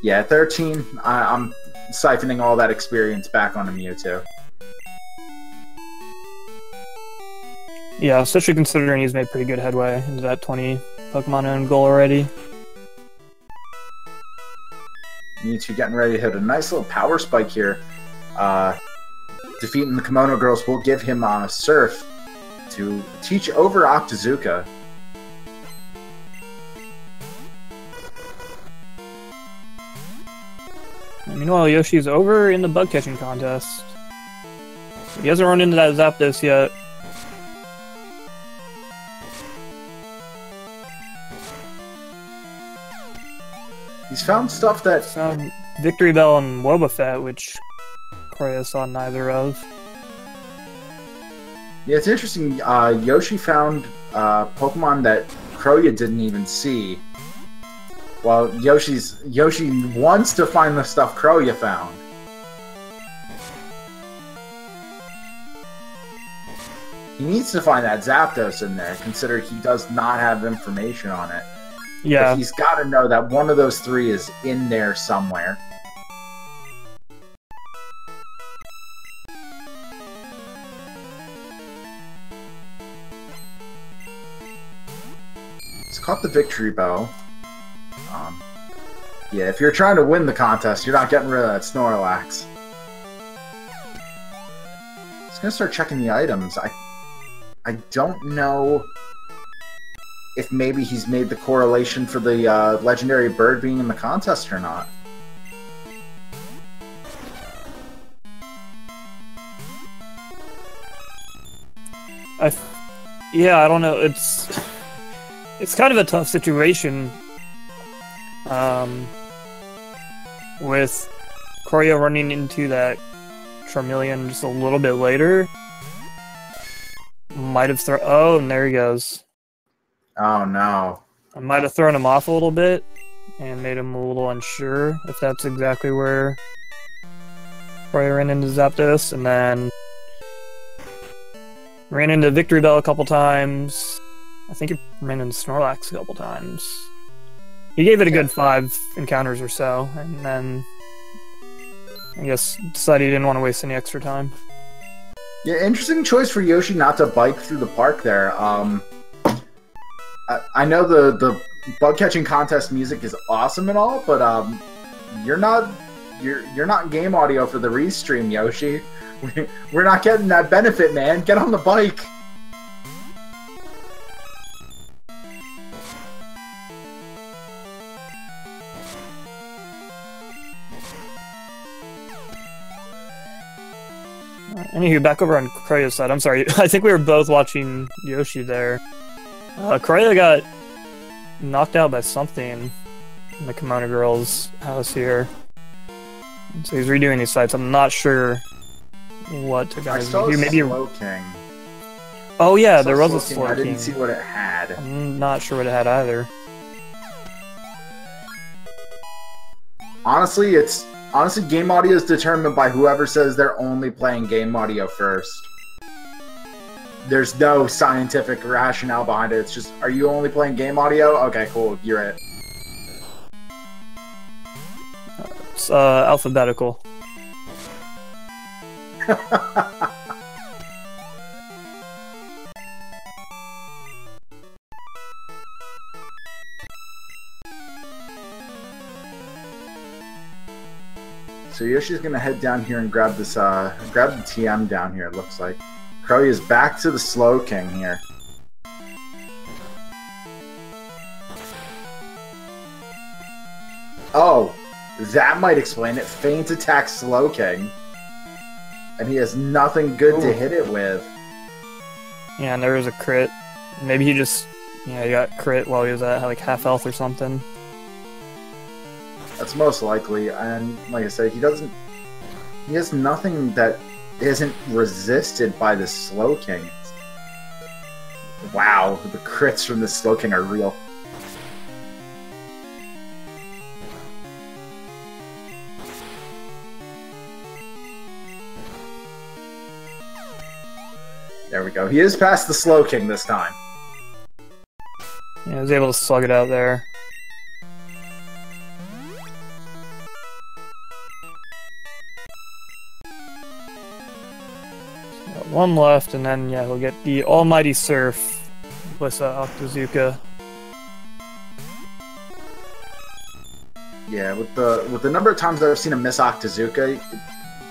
yeah, 13, I'm siphoning all that experience back onto Mewtwo. Yeah, especially considering he's made pretty good headway into that 20 Pokemon owned goal already. Mewtwo getting ready to hit a nice little power spike here. Defeating the Kimono Girls will give him Surf to teach over Octazooka. Meanwhile, Yoshi's over in the bug catching contest. He hasn't run into that Zapdos yet. He's found stuff that... Found Victory Bell and Wobbuffet, which Chrouya saw neither of. Yeah, it's interesting. Yoshi found Pokemon that Chrouya didn't even see. While Yoshi wants to find the stuff Chrouya found. He needs to find that Zapdos in there, considering he does not have information on it. Yeah. But he's got to know that one of those 3 is in there somewhere. He's caught the Victory Bell. Yeah, if you're trying to win the contest, you're not getting rid of that Snorlax. He's gonna start checking the items. I don't know if maybe he's made the correlation for the legendary bird being in the contest or not. Yeah, I don't know. It's kind of a tough situation. With Chrouya running into that Charmeleon just a little bit later. Might have thrown... Oh, and there he goes. Oh, no. I might have thrown him off a little bit and made him a little unsure if that's exactly where Chrouya ran into Zapdos, and then ran into Victory Bell a couple times. I think he ran into Snorlax a couple times. He gave it a good 5 encounters or so, and then I guess decided he didn't want to waste any extra time. Yeah, interesting choice for Yoshi not to bike through the park there. I know the bug catching contest music is awesome and all, but you're not game audio for the restream, Yoshi. We're not getting that benefit, man. Get on the bike. Anywho, back over on Chrouya's side. I'm sorry, I think we were both watching Yoshi there. Chrouya got knocked out by something in the Kimono Girl's house here. So he's redoing these sites. I'm not sure what to guys do. Maybe a Slow King. Oh yeah, there was a Slow King. I didn't see what it had. I'm not sure what it had either. Honestly, game audio is determined by whoever says they're only playing game audio first. There's no scientific rationale behind it. It's just, are you only playing game audio? Okay, cool. You're it. It's alphabetical. So Yoshi's gonna head down here and grab this, grab the TM down here. It looks like Chrouya is back to the Slow King here. Oh, that might explain it. Feint attack Slow King, and he has nothing good to hit it with. Yeah, and there was a crit. Maybe he just, he got crit while he was at like half health or something. That's most likely, and like I said, he has nothing that isn't resisted by the Slow King. Wow, the crits from the Slow King are real. There we go. He is past the Slow King this time. Yeah, he was able to slug it out there. One left, and then he'll get the Almighty Surf with Octozuka. Yeah, with the number of times that I've seen him miss Octozuka,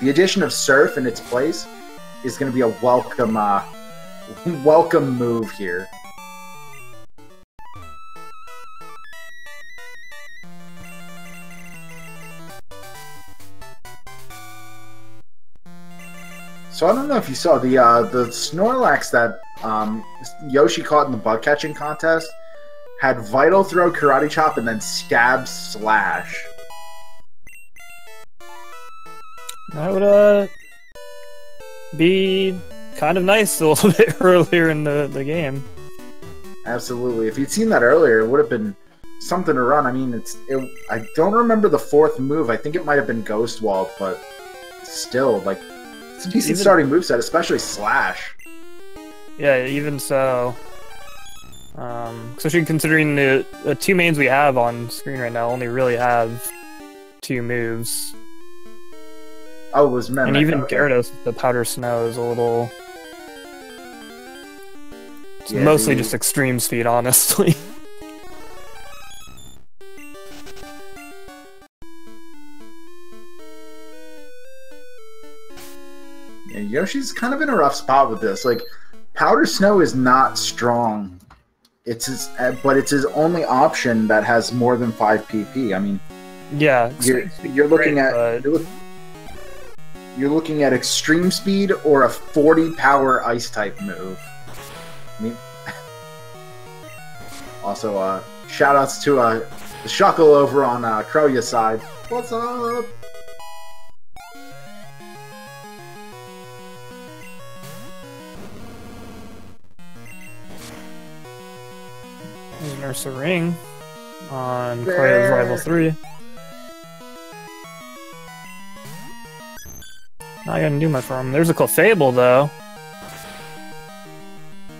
the addition of Surf in its place is going to be a welcome welcome move here. So I don't know if you saw the Snorlax that Yoshi caught in the bug catching contest had Vital Throw, Karate Chop, and then Stab Slash. That would be kind of nice a little bit earlier in the game. Absolutely. If you'd seen that earlier, it would have been something to run. I mean, I don't remember the fourth move. I think it might have been Ghost Wall, but still, like, it's a decent starting moveset, especially Slash. Yeah, even so. Especially considering the two mains we have on screen right now only really have two moves. Oh, it was Mimic. And even Gyarados, the Powder Snow is a little... It's mostly just extreme speed, honestly. Yeah, Yoshi's kind of in a rough spot with this. Like, Powder Snow is not strong. But it's his only option that has more than 5 PP. I mean, yeah, you're looking at you're looking at extreme speed or a 40 power ice type move. I mean, also shout outs to the Shuckle over on Chrouya's side. What's up? Nurse a ring on Chrouya's Rival 3. Not gonna do much for him. There's a Clefable though.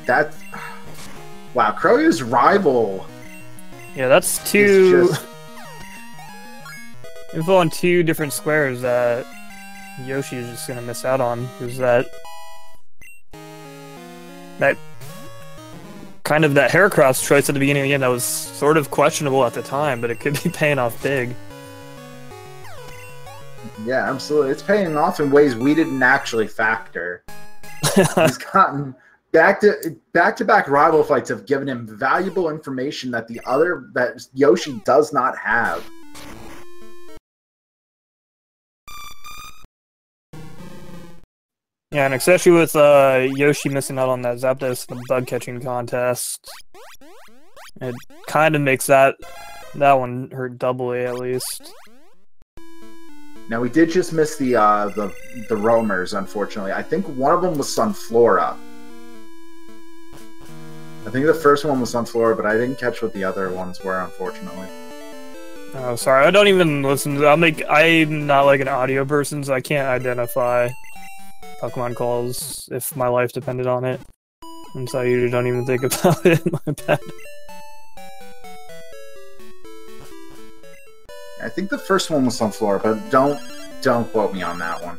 That's wow, Chrouya's Rival. Yeah, that's two info on two different squares that Yoshi is just gonna miss out on. Because that kind of that Heracross choice at the beginning again that was sort of questionable at the time, but it could be paying off big. Yeah, absolutely. It's paying off in ways we didn't actually factor. He's gotten back-to-back rival fights have given him valuable information that that Yoshi does not have. Yeah, and especially with Yoshi missing out on that Zapdos in the bug catching contest, it kind of makes that one hurt doubly at least. Now we did just miss the roamers, unfortunately. I think one of them was Sunflora. I think the first one was Sunflora, but I didn't catch what the other ones were, unfortunately. Oh, sorry. I don't even listen to. I'm not like an audio person, so I can't identify Pokemon calls if my life depended on it, and so I usually don't even think about it. My bad. I think the first one was Sunflora, but don't quote me on that one.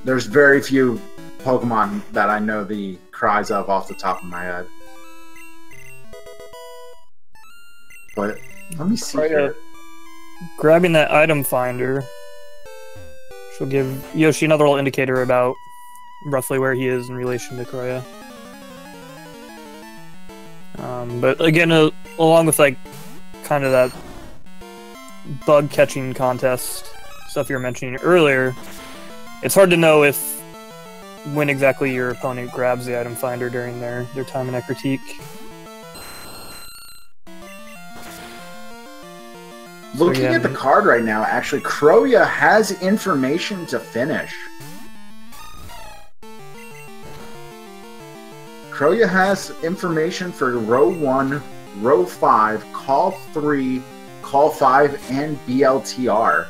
There's very few Pokemon that I know the cries of off the top of my head. But let me see here. Grabbing that item finder, which will give Yoshi another little indicator about roughly where he is in relation to Chrouya. But again, along with like kind of that bug catching contest stuff you were mentioning earlier, it's hard to know when exactly your opponent grabs the item finder during their time in Critique. Looking at the card right now, actually, Chrouya has information to finish. Chrouya has information for row 1, row 5, call 3, call 5, and BLTR.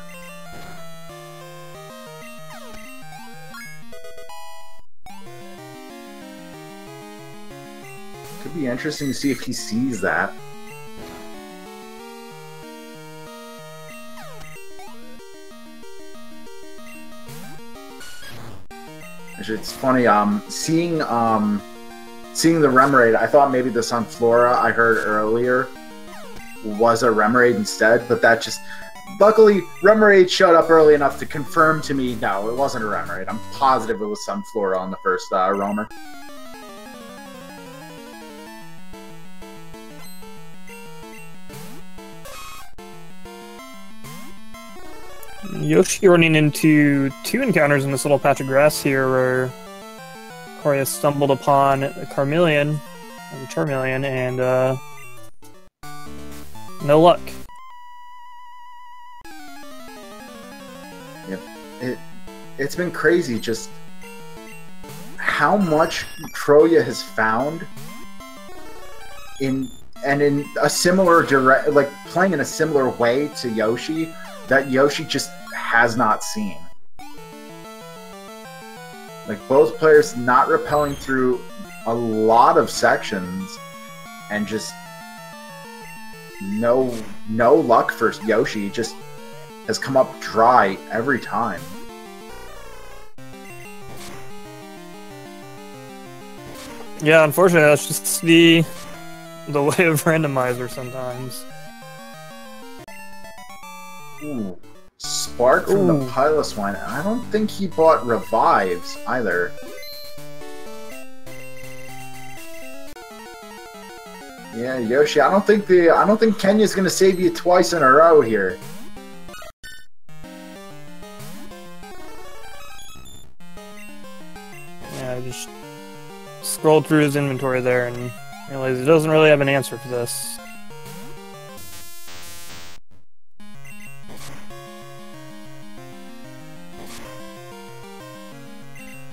Could be interesting to see if he sees that. It's funny, seeing the Remoraid, I thought maybe the Sunflora I heard earlier was a Remoraid instead, but that just... Luckily, Remoraid showed up early enough to confirm to me, no, it wasn't a Remoraid. I'm positive it was Sunflora on the first roamer. Yoshi running into 2 encounters in this little patch of grass here where Chrouya stumbled upon a Charmeleon, and no luck. Yep. It's been crazy just how much Chrouya has found in a similar like playing in a similar way to Yoshi that Yoshi just has not seen. Like, both players not repelling through a lot of sections, and just no luck for Yoshi. Just has come up dry every time. Yeah, unfortunately, that's just the way of randomizer sometimes. Ooh. Spark from the Piloswine. I don't think he bought revives either. Yeah, Yoshi, I don't think Kenya's gonna save you twice in a row here. Yeah, I just scrolled through his inventory there and realized he doesn't really have an answer for this.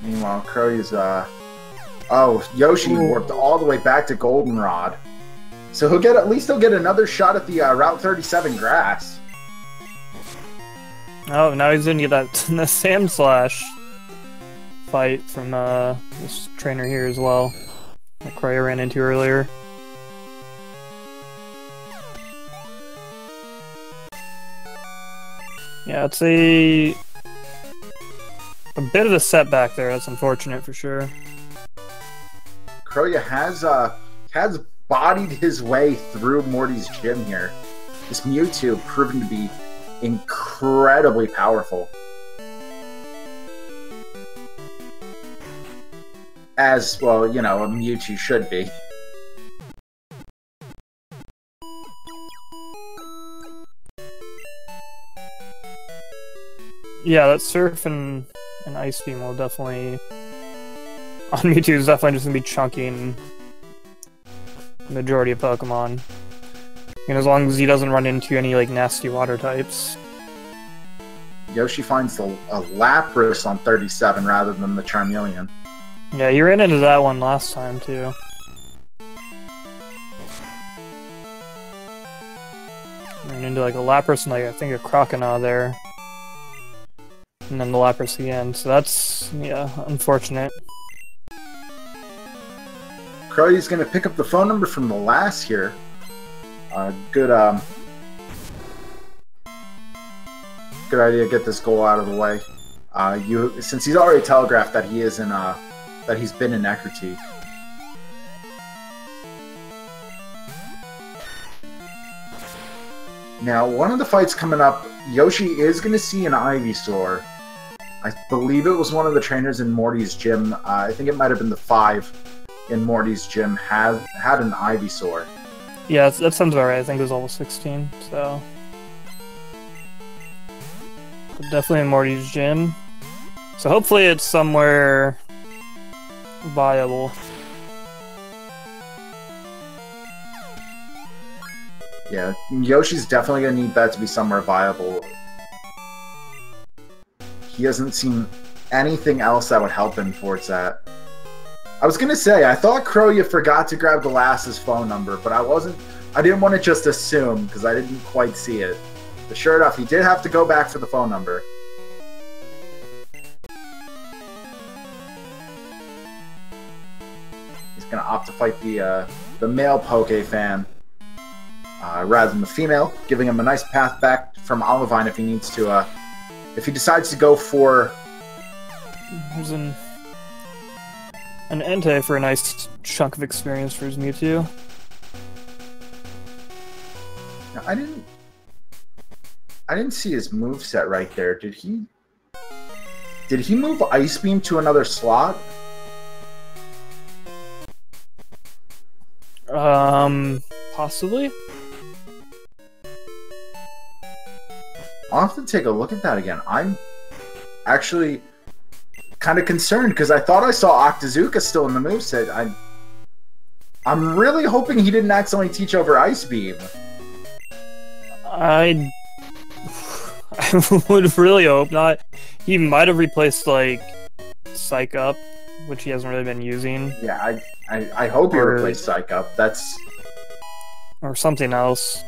Meanwhile, Chrouya's, oh, Yoshi warped all the way back to Goldenrod. So at least he'll get another shot at the Route 37 grass. Oh, now he's gonna get the Sand Slash fight from this trainer here as well, that Chrouya ran into earlier. Yeah, it's a bit of a setback there. That's unfortunate for sure. Chrouya has bodied his way through Morty's gym here. This Mewtwo proven to be incredibly powerful. As, well, you know, a Mewtwo should be. Yeah, that Surf and an Ice Beam will definitely... On Mewtwo is definitely just gonna be chunking the majority of Pokemon. And as long as he doesn't run into any, like, nasty water types. Yoshi finds a Lapras on 37 rather than the Charmeleon. Yeah, you ran into that one last time, too. Ran into, like, a Lapras and, like, I think a Croconaw there. And then the Lapras again, so that's, yeah, unfortunate. Chrouya's gonna pick up the phone number from the last here. Good idea to get this goal out of the way. Since he's already telegraphed that he is in that he's been in Ecruteak. Now, one of the fights coming up, Yoshi is going to see an Ivysaur. I believe it was one of the trainers in Morty's gym. I think it might have been the 5 in Morty's gym had an Ivysaur. Yeah, that sounds about right. I think it was level 16, so... But definitely in Morty's gym. So hopefully it's somewhere... viable. Yeah, Yoshi's definitely going to need that to be somewhere viable. He hasn't seen anything else that would help him towards that. I was going to say, I thought Chrouya forgot to grab the Lass's phone number, but I didn't want to just assume, because I didn't quite see it. But sure enough, he did have to go back for the phone number. He's going to opt to fight the male Poke fan. Rather than the female, giving him a nice path back from Olivine if he needs to, if he decides to go for... There's an Entei for a nice chunk of experience for his Mewtwo. Now, I didn't see his moveset right there. Did he move Ice Beam to another slot? Possibly? I'll have to take a look at that again. I'm actually kind of concerned because I thought I saw Octazooka still in the moveset. I'm really hoping he didn't accidentally teach over Ice Beam. I would really hope not. He might have replaced, like, Psych Up, which he hasn't really been using. Yeah, I hope he replaced Psych Up. That's... Or something else.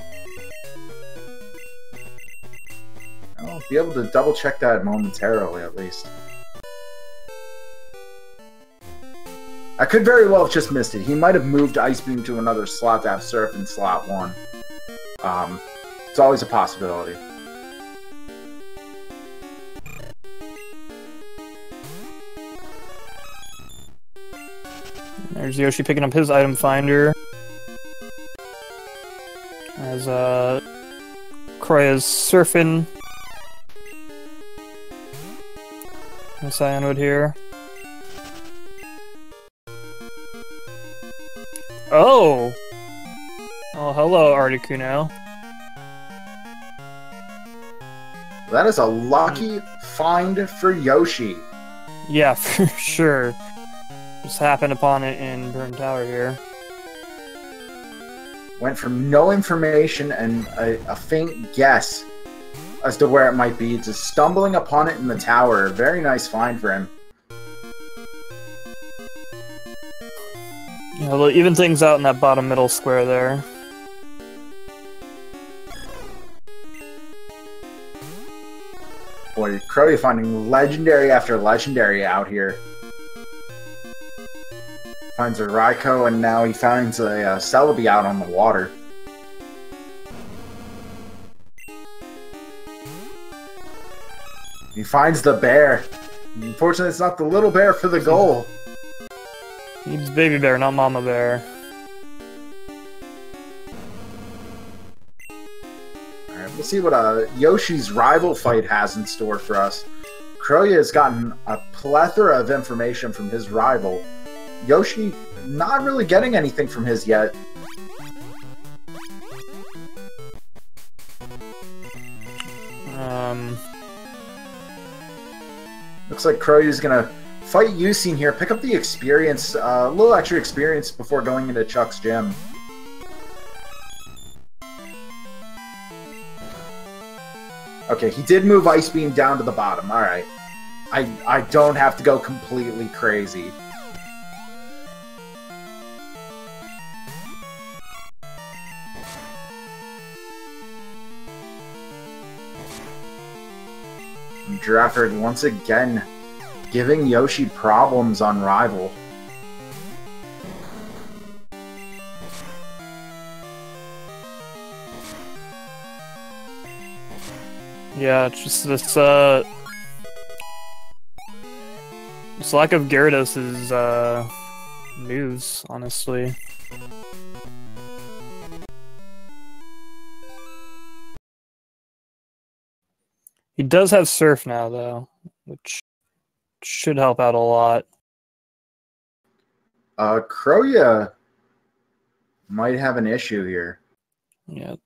I'll be able to double check that momentarily, at least. I could very well have just missed it. He might have moved Ice Beam to another slot to have Surf in slot 1. It's always a possibility. There's Yoshi picking up his item finder. As Chrouya's surfing the Cyanwood here. Oh! Oh, hello, Articuno. That is a lucky find for Yoshi. Yeah, for sure. Just happened upon it in Burn Tower here. Went from no information and a faint guess as to where it might be to stumbling upon it in the tower. Very nice find for him. Yeah, we'll even things out in that bottom middle square there. Boy, Chrouya finding legendary after legendary out here. Finds a Raikou, and now he finds a Celebi out on the water. He finds the bear. Unfortunately, it's not the little bear for the goal. He needs baby bear, not mama bear. Alright, we'll see what Yoshi's rival fight has in store for us. Chrouya has gotten a plethora of information from his rival. Yoshi not really getting anything from his yet. Looks looks like Chroya's gonna fight Yusin here, pick up the experience, a little extra experience before going into Chuck's gym. Okay, he did move Ice Beam down to the bottom. Alright. I don't have to go completely crazy. Giraffe once again giving Yoshi problems on Rival. Yeah, it's just this lack of Gyarados' moves, honestly. He does have Surf now, though, which should help out a lot. Chrouya might have an issue here. Yeah.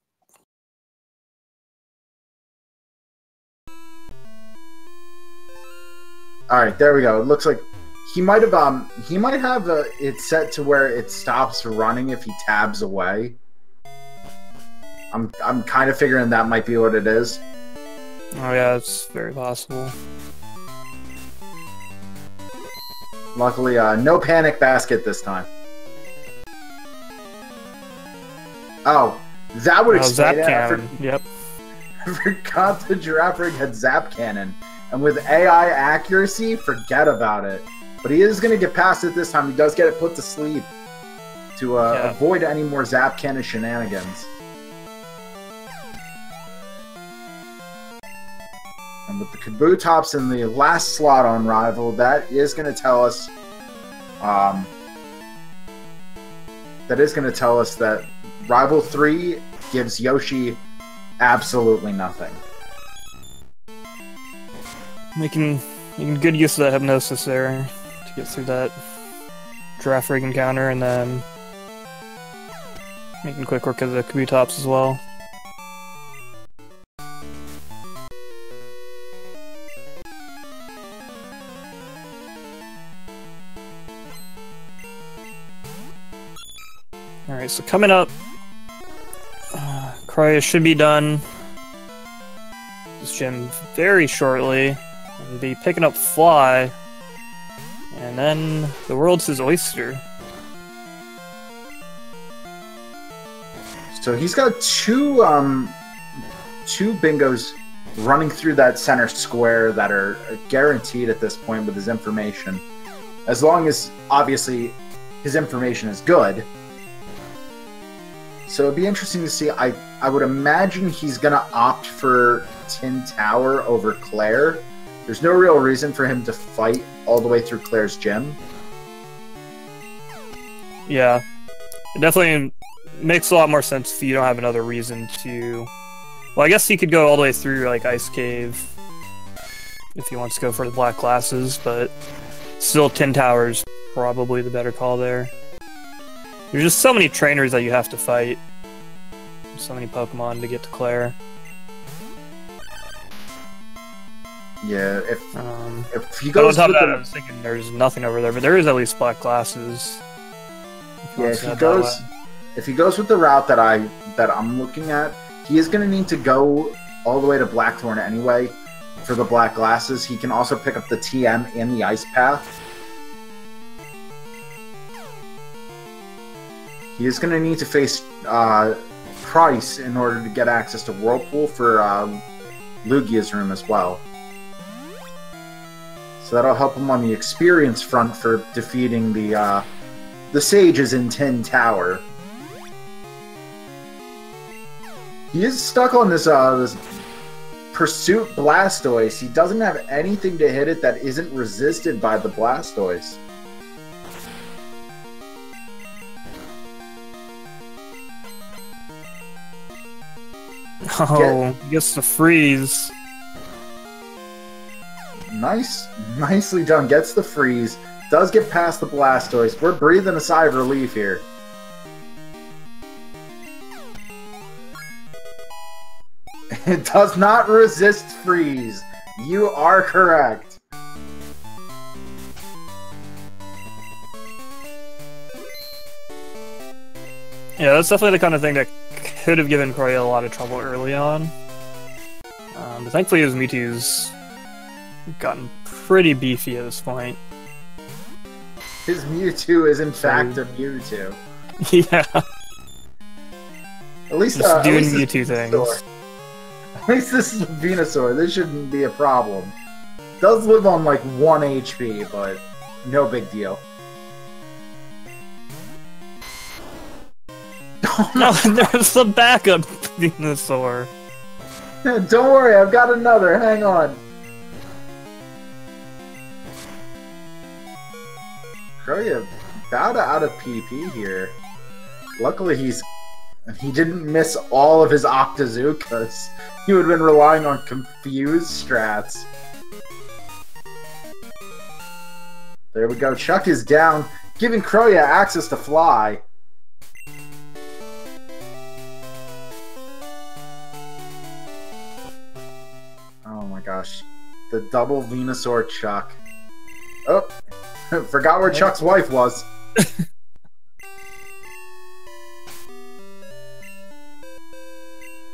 All right, there we go. It looks like he might have it set to where it stops running if he tabs away. I'm kind of figuring that might be what it is. Oh yeah, it's very possible. Luckily, no panic basket this time. Oh, that would explain it. Yep. I forgot the Giraffe Rig had Zap Cannon. And with AI accuracy, forget about it. But he is going to get past it this time. He does get it put to sleep to avoid any more Zap Cannon shenanigans. And with the Kabutops in the last slot on Rival, that is going to tell us that Rival 3 gives Yoshi absolutely nothing. Making good use of that Hypnosis there to get through that Giraffe Rig encounter, and then making quick work of the Kabutops as well. Alright, so coming up, Chrouya should be done this gym very shortly, and be picking up Fly, and then the world's his oyster. So he's got two bingos running through that center square that are guaranteed at this point with his information. As long as, obviously, his information is good. So it'd be interesting to see. I would imagine he's going to opt for Tin Tower over Claire. There's no real reason for him to fight all the way through Claire's gym. Yeah. It definitely makes a lot more sense if you don't have another reason to... Well, I guess he could go all the way through, like, Ice Cave if he wants to go for the Black Glasses, but still Tin Tower's probably the better call there. There's just so many trainers that you have to fight. So many Pokemon to get to Claire. Yeah, if he goes on top of that, I was thinking there's nothing over there, but there is at least Black Glasses. If he goes with the route that I'm looking at, he is going to need to go all the way to Blackthorn anyway for the Black Glasses. He can also pick up the TM and the Ice Path. He is going to need to face Price in order to get access to Whirlpool for Lugia's room as well. So that'll help him on the experience front for defeating the sages in Tin Tower. He is stuck on this Pursuit Blastoise. He doesn't have anything to hit it that isn't resisted by the Blastoise. Oh, gets the freeze. Nicely done. Gets the freeze. Does get past the Blastoise. We're breathing a sigh of relief here. It does not resist freeze. You are correct. Yeah, that's definitely the kind of thing that could have given Chrouya a lot of trouble early on. But thankfully his Mewtwo's gotten pretty beefy at this point. His Mewtwo is in fact a Mewtwo. Yeah. At least just doing at least Mewtwo things. At least this is a Venusaur. This shouldn't be a problem. Does live on like 1 HP, but no big deal. No, there's the backup Venusaur. Don't worry, I've got another. Hang on. Chrouya about out of PP here. Luckily, he didn't miss all of his Octazookas. He would have been relying on confused strats. There we go. Chuck is down, giving Chrouya access to fly. Oh my gosh. The double Venusaur Chuck. Oh, forgot where Chuck's wife was.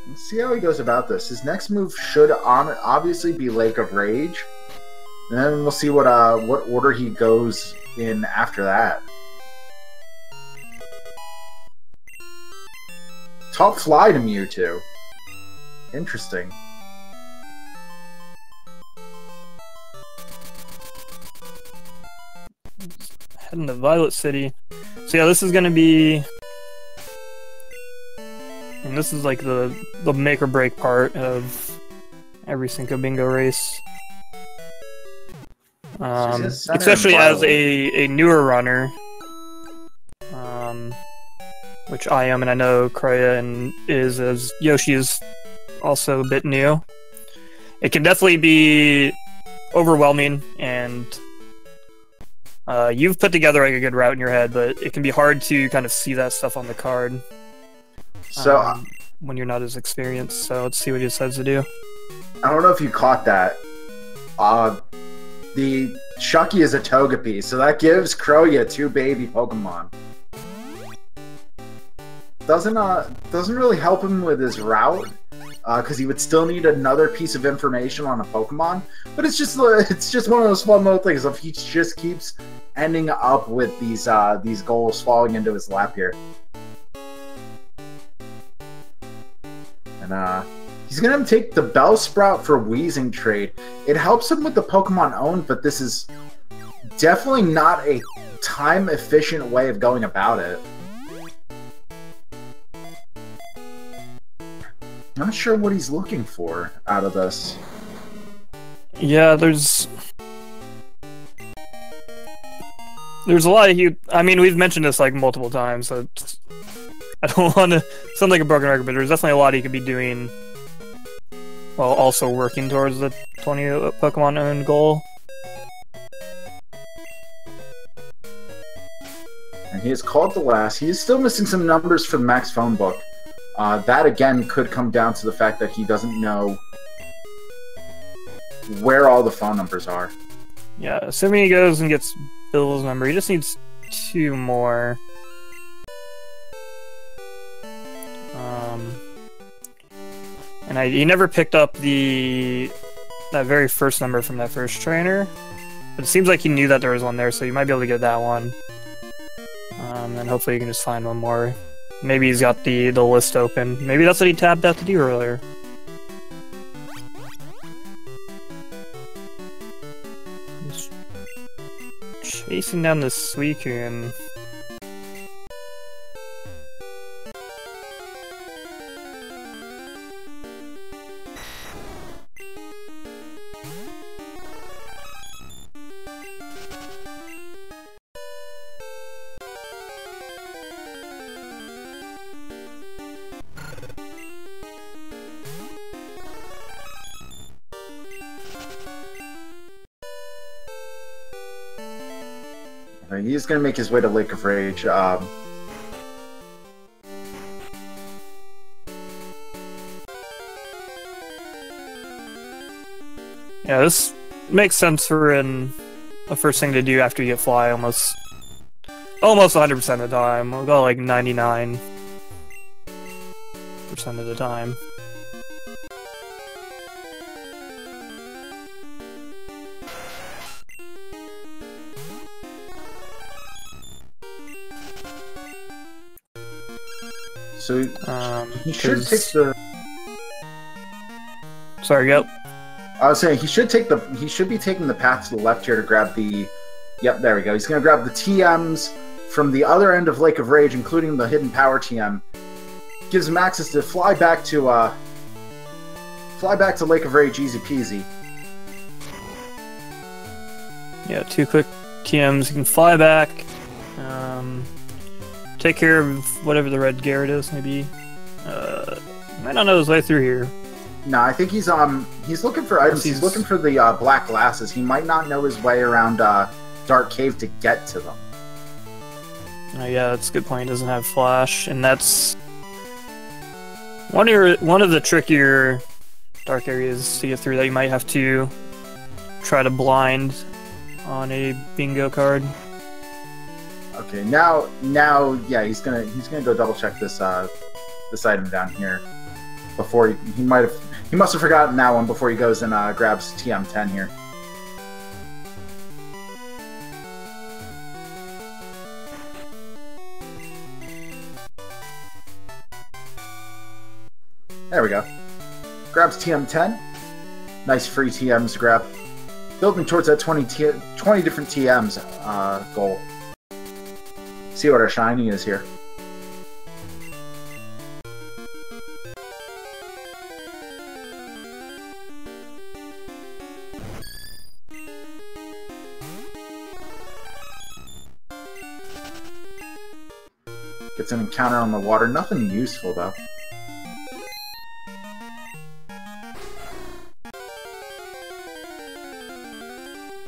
Let's see how he goes about this. His next move should obviously be Lake of Rage. And then we'll see what order he goes in after that. Top fly to Mewtwo. Interesting. Heading to Violet City. So yeah, this is gonna be... And this is like the make or break part of every Cinco Bingo race. Especially as a newer runner. Which I am, and I know Chrouya is, as Yoshi is also a bit new. It can definitely be overwhelming, and you've put together like a good route in your head, but it can be hard to kind of see that stuff on the card. So when you're not as experienced, so let's see what he decides to do. I don't know if you caught that. The Chucky is a Togepi, so that gives Chrouya 2 baby Pokemon. Doesn't really help him with his route, because he would still need another piece of information on a Pokemon. But it's just one of those fun little things. If he just keeps ending up with these goals falling into his lap here. And he's gonna take the Bellsprout for Wheezing trade. It helps him with the Pokemon owned, but this is definitely not a time-efficient way of going about it. Not sure what he's looking for out of this. Yeah, there's a lot of I mean, we've mentioned this like multiple times, so I don't want to sound like a broken record, but there's definitely a lot he could be doing while also working towards the 20 Pokemon owned goal. And he is called the last. He is still missing some numbers for the Max phone book. That again could come down to the fact that he doesn't know where all the phone numbers are. Yeah, assuming he goes and gets Bill's number, he just needs 2 more. And he never picked up that very first number from that first trainer. But it seems like he knew that there was one there, so you might be able to get that one. And hopefully you can just find one more. Maybe he's got the list open. Maybe that's what he tapped out to do earlier. Just chasing down this Suicune. He's going to make his way to Lake of Rage. Yeah, this makes sense for the first thing to do after you get Fly almost 100% of the time. We'll go like 99. 100% of the time. So he should take the. Sorry, go. I was saying he should be taking the path to the left here to grab the. Yep, there we go. He's gonna grab the TMs from the other end of Lake of Rage, including the hidden power TM. Gives him access to fly back to Lake of Rage, easy peasy. Yeah, 2 quick TMs. You can fly back. Take care of whatever the red Garrett is, maybe. Might not know his way through here. No, I think he's looking for items. He's looking for the black glasses. He might not know his way around Dark Cave to get to them. Yeah, that's a good point. He doesn't have flash, and that's one of the trickier dark areas to get through that you might have to try to blind on a bingo card. Okay, now, yeah, he's gonna go double check this item down here before he must have forgotten that one before he goes and grabs TM10 here. There we go. Grabs TM10. Nice free TMs to grab. Building towards that 20 different TMs goal. See what our shiny is here. Gets an encounter on the water. Nothing useful though.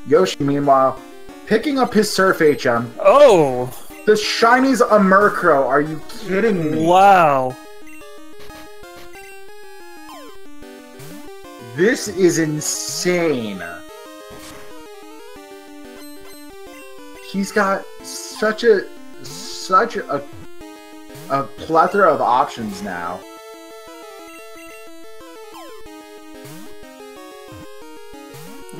Yoshi, meanwhile, picking up his Surf HM. Oh! The shiny's a Murkrow. Are you kidding me? Wow. This is insane. He's got such a plethora of options now.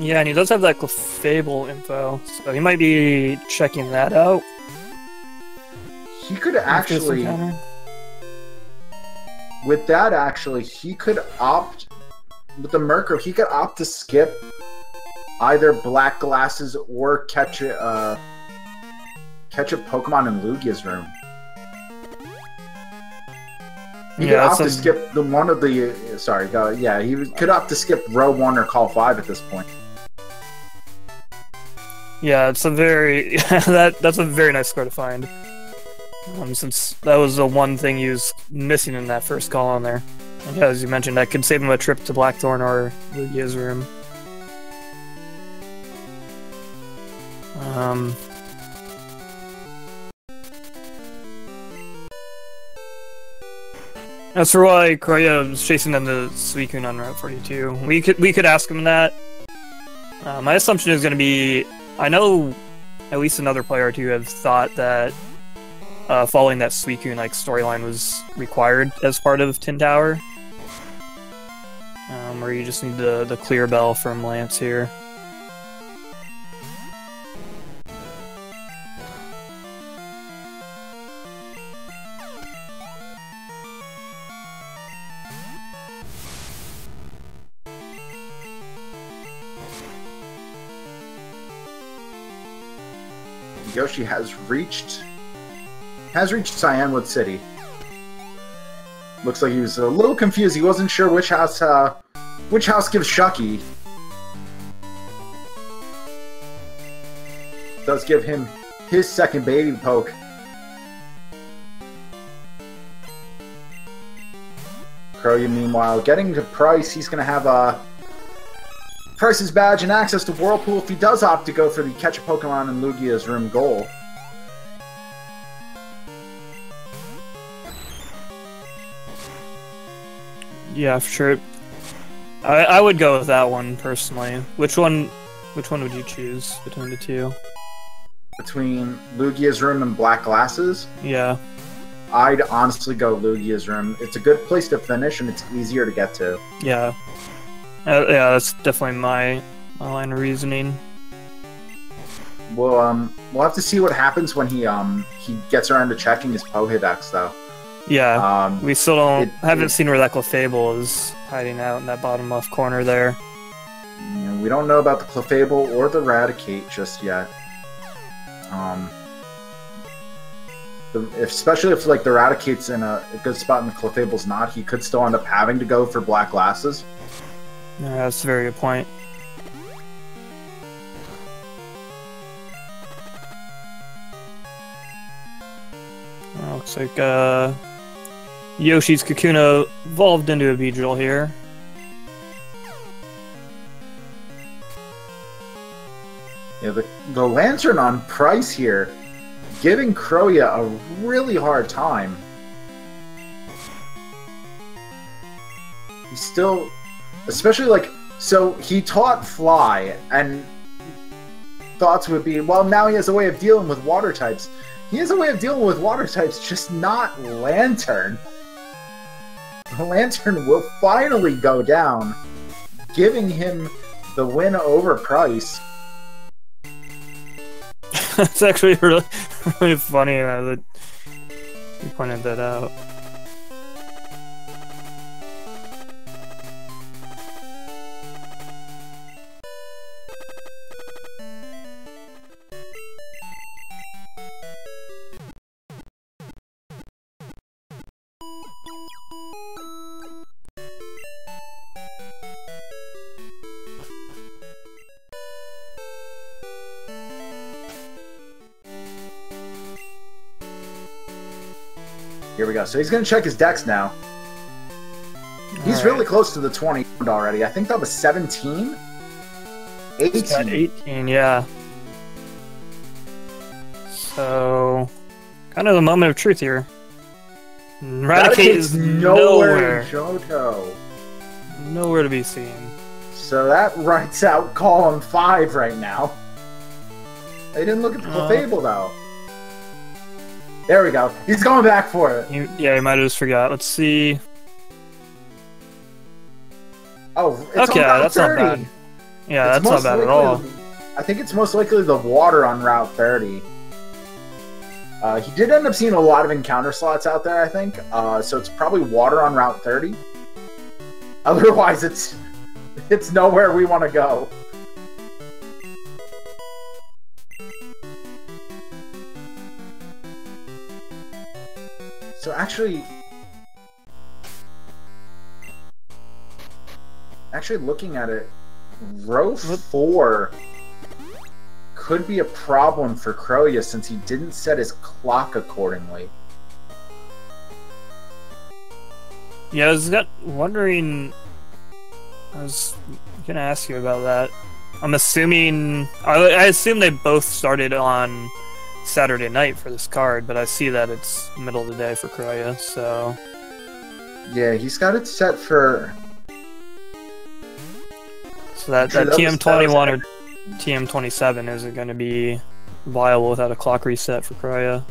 Yeah, and he does have that Clefable info, so he might be checking that out. He could actually, with that actually, he could opt, with the Murkrow, he could opt to skip either Black Glasses or catch a Pokemon in Lugia's room. He could opt to skip the one of the, sorry, go, yeah, could opt to skip row 1 or call 5 at this point. Yeah, it's a very, that's a very nice score to find. Since that was the one thing he was missing in that first call on there. And yeah, as you mentioned, that could save him a trip to Blackthorn or Lugia's room. As for why Chrouya was chasing them to Suicune on Route 42, we could ask him that. My assumption is going to be, I know at least another player or two have thought that following that Suicune storyline was required as part of Tin Tower, where you just need the clear bell from Lance here. Yoshi has reached Cyanwood City. Looks like he was a little confused. He wasn't sure which house gives Shucky. Does give him his second baby poke. Chrouya, meanwhile, getting to Price. He's gonna have Price's badge and access to Whirlpool if he does opt to go for the catch a Pokemon in Lugia's room goal. Yeah, for sure. I would go with that one personally. Which one would you choose between the two? Between Lugia's room and Black Glasses? Yeah. I'd honestly go Lugia's room. It's a good place to finish, and it's easier to get to. Yeah. Yeah, that's definitely my line of reasoning. We'll have to see what happens when he gets around to checking his Pokédex, though. Yeah, we still haven't seen where that Clefable is hiding out in that bottom left corner there. We don't know about the Clefable or the Raticate just yet. Especially if like the Raticate's in a good spot and the Clefable's not, he could still end up having to go for black glasses. Yeah, that's a very good point. Looks like Yoshi's Kakuna evolved into a Beedrill here. Yeah, the Lantern on Price here, giving Chrouya a really hard time. He's still, especially like, so he taught Fly, and thoughts would be, well, now he has a way of dealing with water types. He has a way of dealing with water types, just not Lantern. The Lantern will finally go down, giving him the win over Price. It's actually really, really funny that you pointed that out. Here we go. So he's going to check his decks now. He's really close to the 20 already. I think that was 17? 18. 18, yeah. So, kind of the moment of truth here. Raticate is nowhere. Johto. Nowhere to be seen. So that writes out column 5 right now. They didn't look at the Clefable, though. There we go. He's going back for it. Yeah, he might have just forgot. Let's see. Oh, it's okay, on Route that's 30. not bad. Yeah, that's not bad at all. I think it's most likely the water on Route 30. He did end up seeing a lot of encounter slots out there, I think. So it's probably water on Route 30. Otherwise, it's nowhere we want to go. So actually looking at it, row 4 could be a problem for Chrouya since he didn't set his clock accordingly. Yeah, I was wondering. I was gonna ask you about that. I'm assuming. I assume they both started on Saturday night for this card, but I see that it's middle of the day for Chrouya, so... Yeah, he's got it set for... So that TM21 or TM27 isn't going to be viable without a clock reset for Chrouya.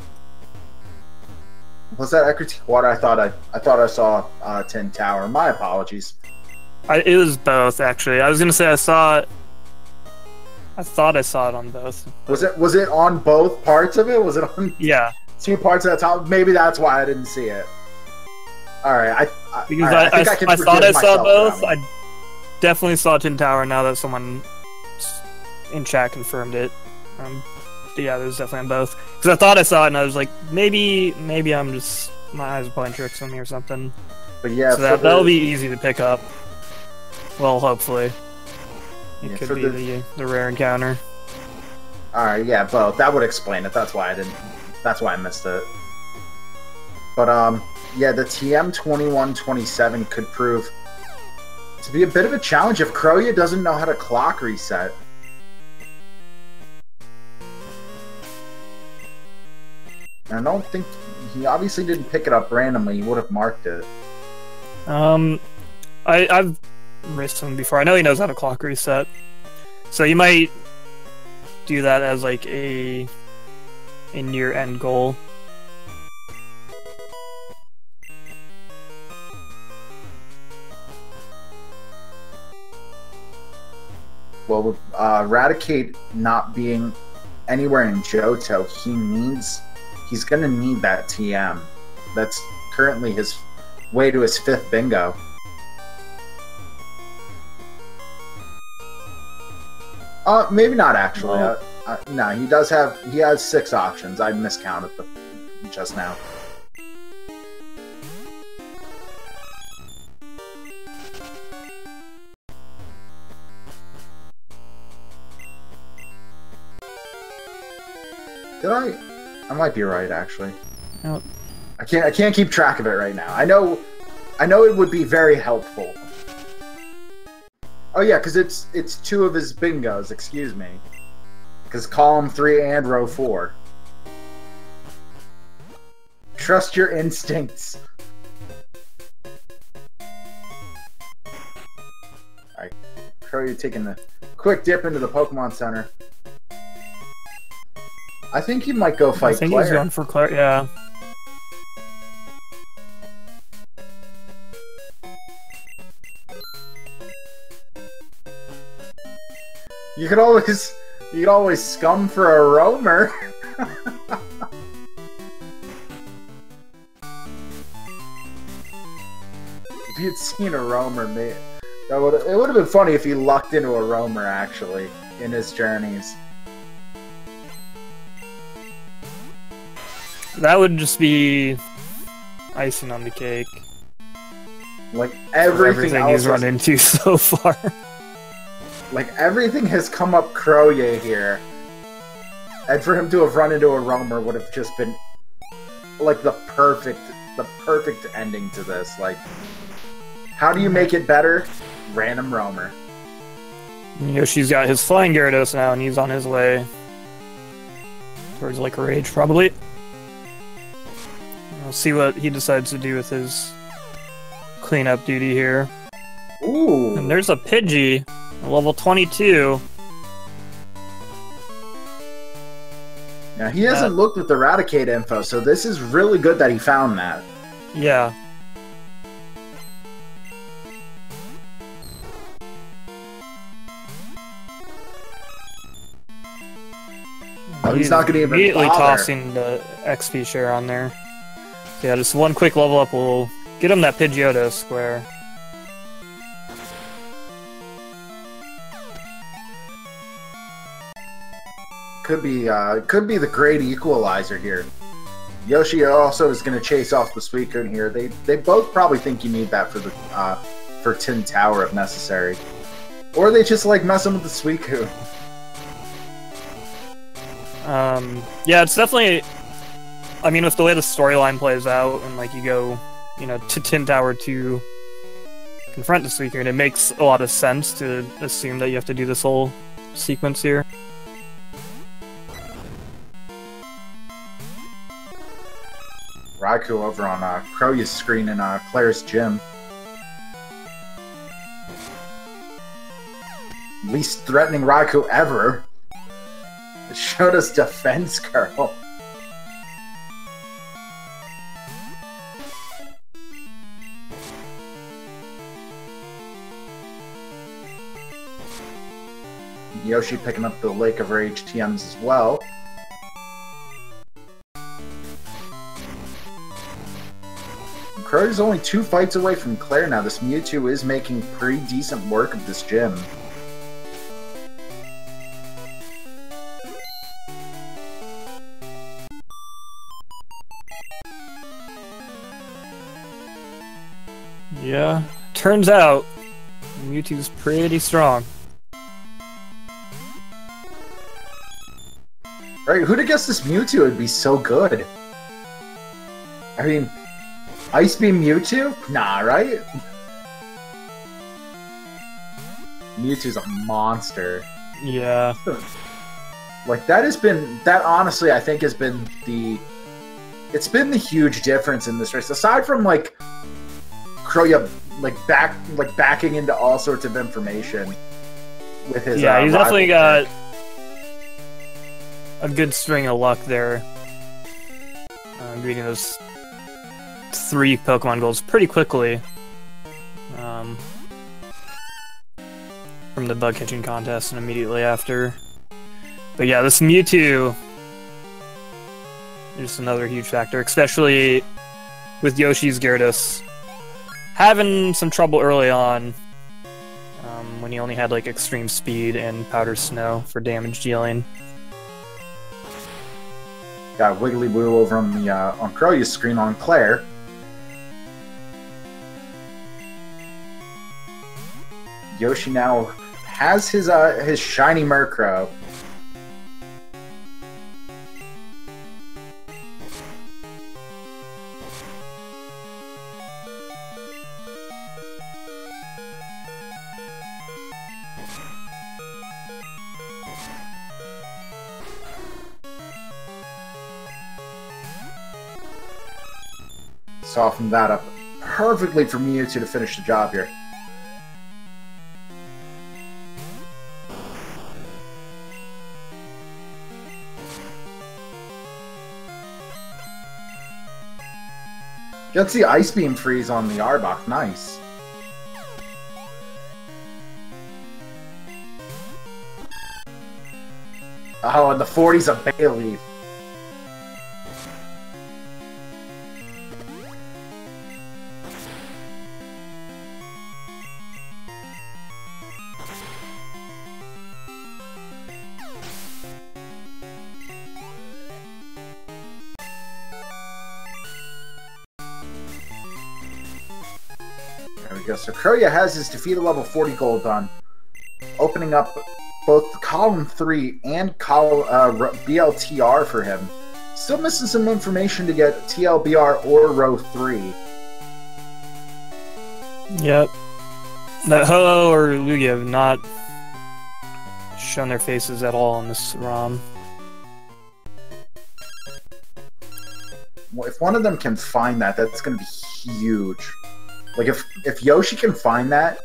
Was that Ecritique Water? I thought I saw Tin Tower. My apologies. It was both, actually. I was going to say I thought I saw it on both. Was it on both parts of it? Was it on 2 parts at the top? Maybe that's why I didn't see it. All right, I thought I saw both. I definitely saw Tin Tower. Now that someone in chat confirmed it, yeah, it was definitely on both. Because I thought I saw it, and I was like, maybe I'm just my eyes are playing tricks on me or something. But yeah, so that'll be easy to pick up. Well, hopefully. It could be the rare encounter. Alright, yeah, both. That would explain it. That's why I missed it. But yeah, the TM2127 could prove to be a bit of a challenge if Chrouya doesn't know how to clock reset. And I don't think he obviously didn't pick it up randomly. He would have marked it. I've raced him before. I know he knows how to clock reset, so you might do that as like a near end goal. Well, with Raticate not being anywhere in Johto, he's gonna need that TM. That's currently his way to his 5th bingo. Maybe not actually. No, he has 6 options. I miscounted just now. Did I? I might be right, actually. Nope. I can't keep track of it right now. I know it would be very helpful. Oh yeah, because it's 2 of his bingos. Excuse me. Because column 3 and row 4. Trust your instincts. Alright, Chrouya taking a quick dip into the Pokemon Center. I think he might go fight Claire. I think he's going for Claire, yeah. You could always scum for a roamer. If you'd seen a roamer, it would have been funny if he lucked into a roamer actually in his journeys. That would just be icing on the cake. Like everything he's run into so far. Like everything has come up Chrouya here. And for him to have run into a roamer would have just been like the perfect ending to this. Like, how do you make it better? Random roamer. Yoshi's got his Flying Gyarados now, and he's on his way towards like Rage, probably. We'll see what he decides to do with his cleanup duty here. Ooh! And there's a Pidgey, level 22. Now, he hasn't looked at the Raticate info, so this is really good that he found that. Yeah. Oh, he's not going to even immediately bother. Tossing the XP share on there. So yeah, just one quick level up will get him that Pidgeotto square. Could be the great equalizer here. Yoshi also is going to chase off the Suicune here. They both probably think you need that for Tin Tower if necessary, or they just like messing with the Suicune. Yeah, it's definitely. I mean, with the way the storyline plays out, and like you go, to Tin Tower to confront the Suicune, it makes a lot of sense to assume that you have to do this whole sequence here. Raikou over on Chrouya's screen in Claire's gym. Least threatening Raikou ever. It showed us Defense Curl. Yoshi picking up the Lake of Rage TMs as well. Chrouya's only 2 fights away from Claire now. This Mewtwo is making pretty decent work of this gym. Yeah, turns out Mewtwo's pretty strong. Right, who'd have guessed this Mewtwo would be so good? I mean, Ice Beam Mewtwo? Nah, right? Mewtwo's a monster. Yeah. Like, that honestly, I think has been it's been the huge difference in this race. Aside from, like, Chrouya, backing into all sorts of information with his, yeah, he's definitely got a good string of luck there. Beating those 3 Pokemon goals pretty quickly. From from the bug catching contest and immediately after. But yeah, this Mewtwo is another huge factor, especially with Yoshi's Gyarados having some trouble early on when he only had like extreme speed and powder snow for damage dealing. Got Wiggly Woo over on the on Chrouya's screen on Claire. Yoshi now has his shiny Murkrow. Soften that up perfectly for Mewtwo to finish the job here. Gets the Ice Beam freeze on the Arbok, nice. Oh, and the 40's a Bayleaf. There we go. So Chrouya has his defeat at level 40 gold done, opening up both column 3 and BLTR for him. Still missing some information to get TLBR or row 3. Yep. That Ho-Oh or Lugia have not shown their faces at all in this ROM. Well, if one of them can find that, that's going to be huge. Like, if Yoshi can find that,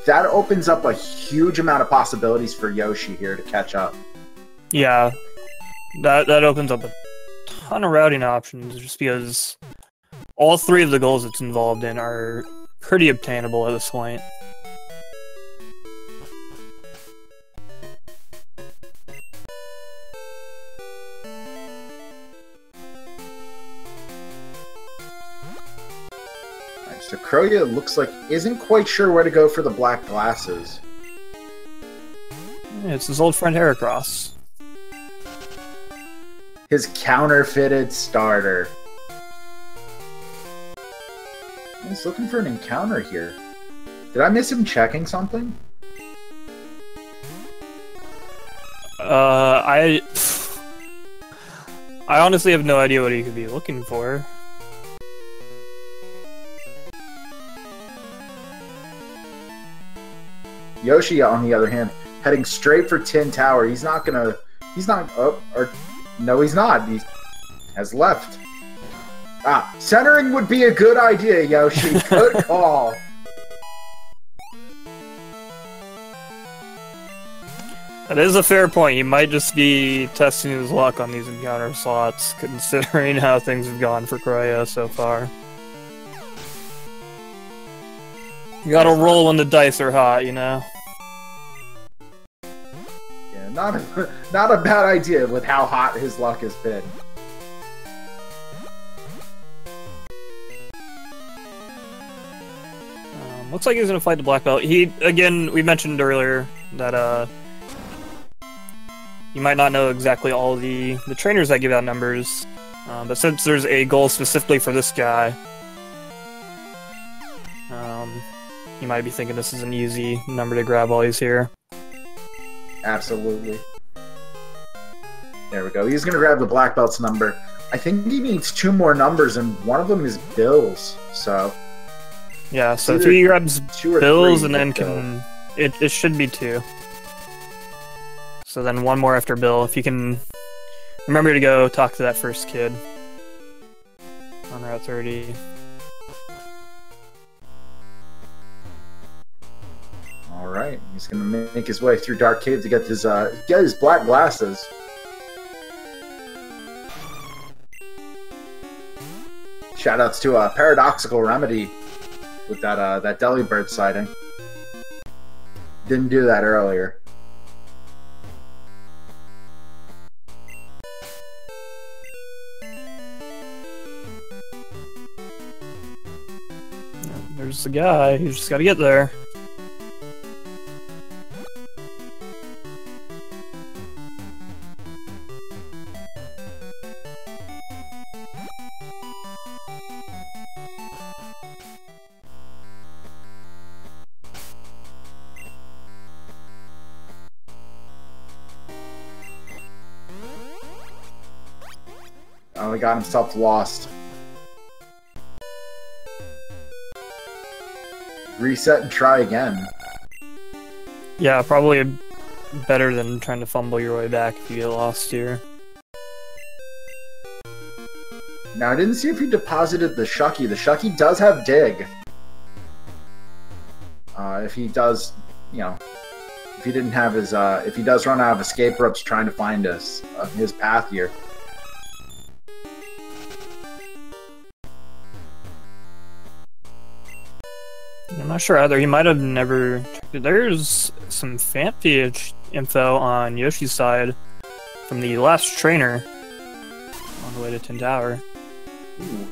that opens up a huge amount of possibilities for Yoshi here to catch up. Yeah, that opens up a ton of routing options, just because all 3 of the goals it's involved in are pretty obtainable at this point. So Chrouya looks like isn't quite sure where to go for the black glasses. Yeah, it's his old friend Heracross. His counterfeited starter. He's looking for an encounter here. Did I miss him checking something? I honestly have no idea what he could be looking for. Yoshi, on the other hand, heading straight for Tin Tower. He's not gonna... He's not... Oh, or... No, he's not. He has left. Ah, centering would be a good idea, Yoshi. Good call. That is a fair point. He might just be testing his luck on these encounter slots, considering how things have gone for Chrouya so far. You gotta roll when the dice are hot, you know? Yeah, not a bad idea with how hot his luck has been. Looks like he's gonna fight the black belt. Again, we mentioned earlier that, you might not know exactly all the trainers that give out numbers, but since there's a goal specifically for this guy, you might be thinking this is an easy number to grab while he's here. Absolutely. There we go. He's going to grab the black belt's number. I think he needs 2 more numbers, and one of them is Bill's. So yeah, so if he grabs 2 or Bill's 3, and then can... It should be 2. So then 1 more after Bill. If you can remember to go talk to that first kid on Route 30. Alright, he's going to make his way through Dark Cave to get his black glasses. Shoutouts to Paradoxical Remedy with that Delibird sighting. Didn't do that earlier. There's the guy. You just gotta get there. Oh, he got himself lost. Reset and try again. Yeah, probably better than trying to fumble your way back if you get lost here. Now, I didn't see if he deposited the Shucky. The Shucky does have Dig. If he does, you know, if he didn't have his, if he does run out of escape ropes trying to find his path here. I'm not sure either. He might have never checked it. There's some fancy info on Yoshi's side from the last trainer on the way to Tin Tower. Ooh.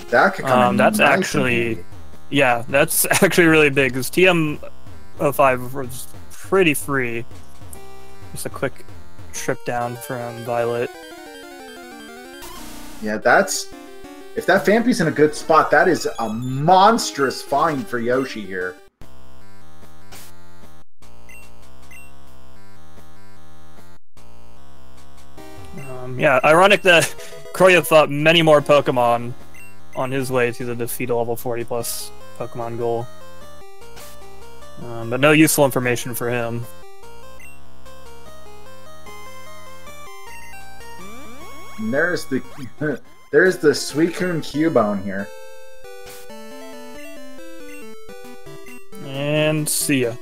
That could come in that's nice actually, yeah, that's actually really big because TM05 was pretty free. Just a quick trip down from Violet. Yeah, that's... If that Fampy's in a good spot, that is a monstrous find for Yoshi here. Yeah, ironic that Chrouya thought many more Pokemon on his way to the defeat a level 40 plus Pokemon goal. But no useful information for him. And there's the there's the Suicune Cubone here. And see ya.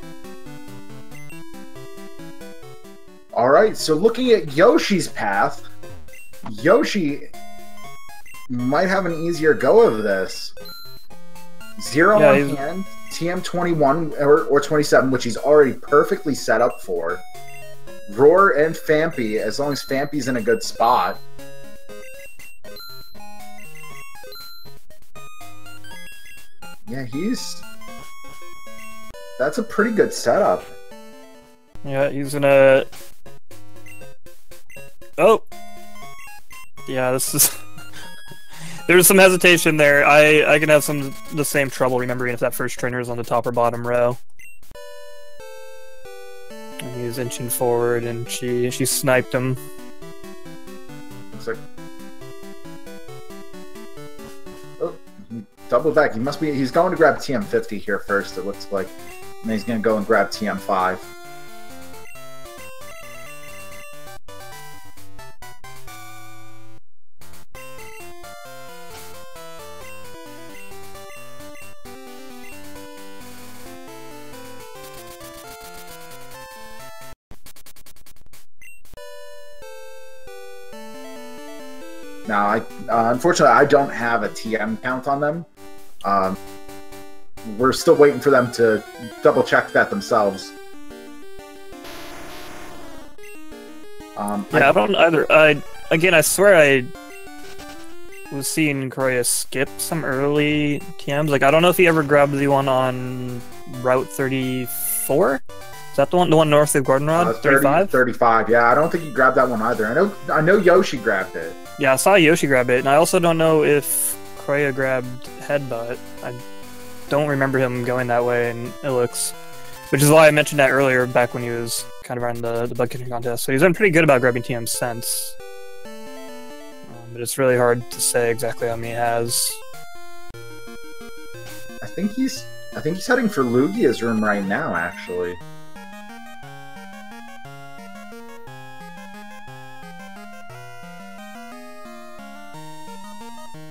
Alright, so looking at Yoshi's path, Yoshi might have an easier go of this. Zero on hand, TM21 or 27, which he's already perfectly set up for. Roar and Fampy, as long as Fampy's in a good spot. Yeah, that's a pretty good setup. Yeah, he's gonna... Oh! Yeah, this is... There's some hesitation there. I can have the same trouble remembering if that first trainer is on the top or bottom row. And he's inching forward, and she sniped him. Looks like... Oh, double back. He's going to grab TM50 here first, it looks like. And he's going to go and grab TM5. Now, unfortunately, I don't have a TM count on them. We're still waiting for them to double-check that themselves. Yeah, I don't either. Again, I swear I was seeing Chrouya skip some early TMs. Like, I don't know if he ever grabbed the one on Route 34? Is that the one north of Goldenrod? 35? 35, yeah. I don't think he grabbed that one either. I know Yoshi grabbed it. Yeah, I saw Yoshi grab it, and I also don't know if Chrouya grabbed Headbutt. I don't remember him going that way in Ilix, which is why I mentioned that earlier, back when he was kind of around the bug catching contest. So he's been pretty good about grabbing TM since, but it's really hard to say exactly how many he has. I think he's heading for Lugia's room right now, actually.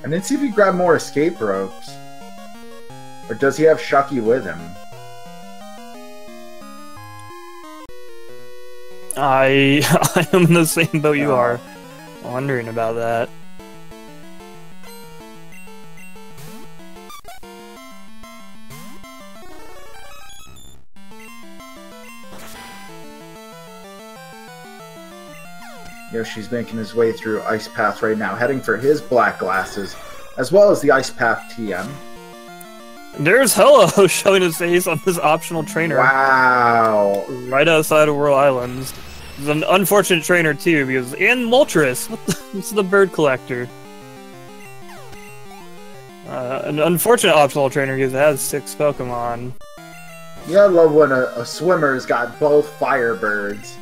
And then see if he grabbed more escape ropes. Or does he have Shucky with him? I am in the same boat you are. Wondering about that. Yoshi's making his way through Ice Path right now, heading for his black glasses, as well as the Ice Path TM. There's Hello showing his face on this optional trainer. Wow. Right outside of Whirl Islands. He's an unfortunate trainer too, because and Moltres, what's the bird collector? An unfortunate optional trainer because it has 6 Pokemon. Yeah, I love when a swimmer's got both Firebirds.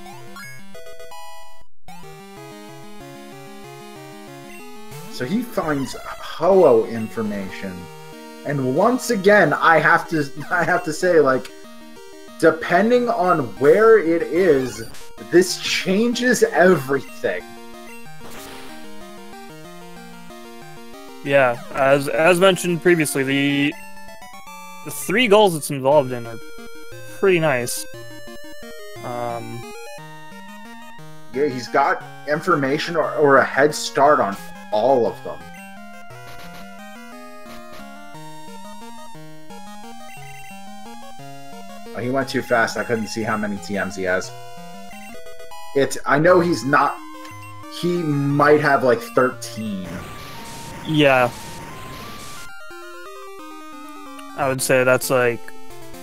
So he finds Ho-Oh information. And once again, I have to say, like, depending on where it is, this changes everything. Yeah, as mentioned previously, the 3 goals it's involved in are pretty nice. Yeah, he's got information or a head start on all of them. Oh, he went too fast. I couldn't see how many TMs he has. I know he's not... He might have like 13. Yeah. I would say that's like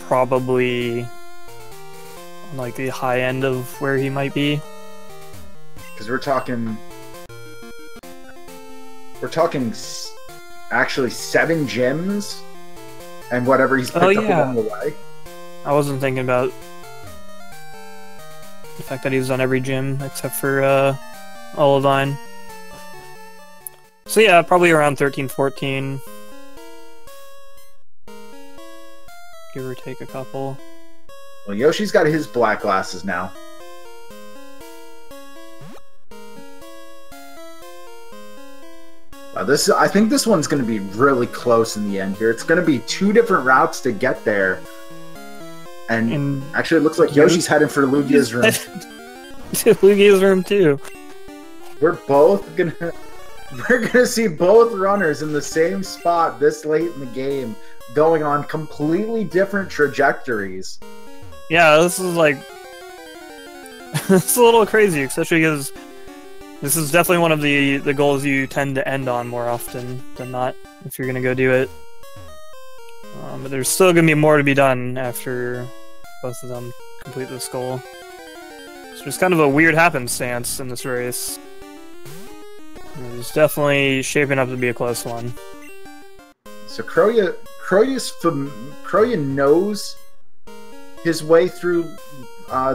probably on like the high end of where he might be. Because we're talking actually 7 gyms and whatever he's picked up along the way. I wasn't thinking about the fact that he's on every gym except for Olivine. So yeah, probably around 13, 14. Give or take a couple. Well, Yoshi's got his black glasses now. Wow, I think this one's going to be really close in the end here. It's going to be 2 different routes to get there. And actually, it looks like Yoshi's heading for Lugia's room. Lugia's room too. We're gonna see both runners in the same spot this late in the game, going on completely different trajectories. Yeah, this is like it's a little crazy, especially because this is definitely one of the goals you tend to end on more often than not if you're gonna go do it. But there's still gonna be more to be done after both of them complete this goal. It's just kind of a weird happenstance in this race. It's definitely shaping up to be a close one. So Chrouya knows his way through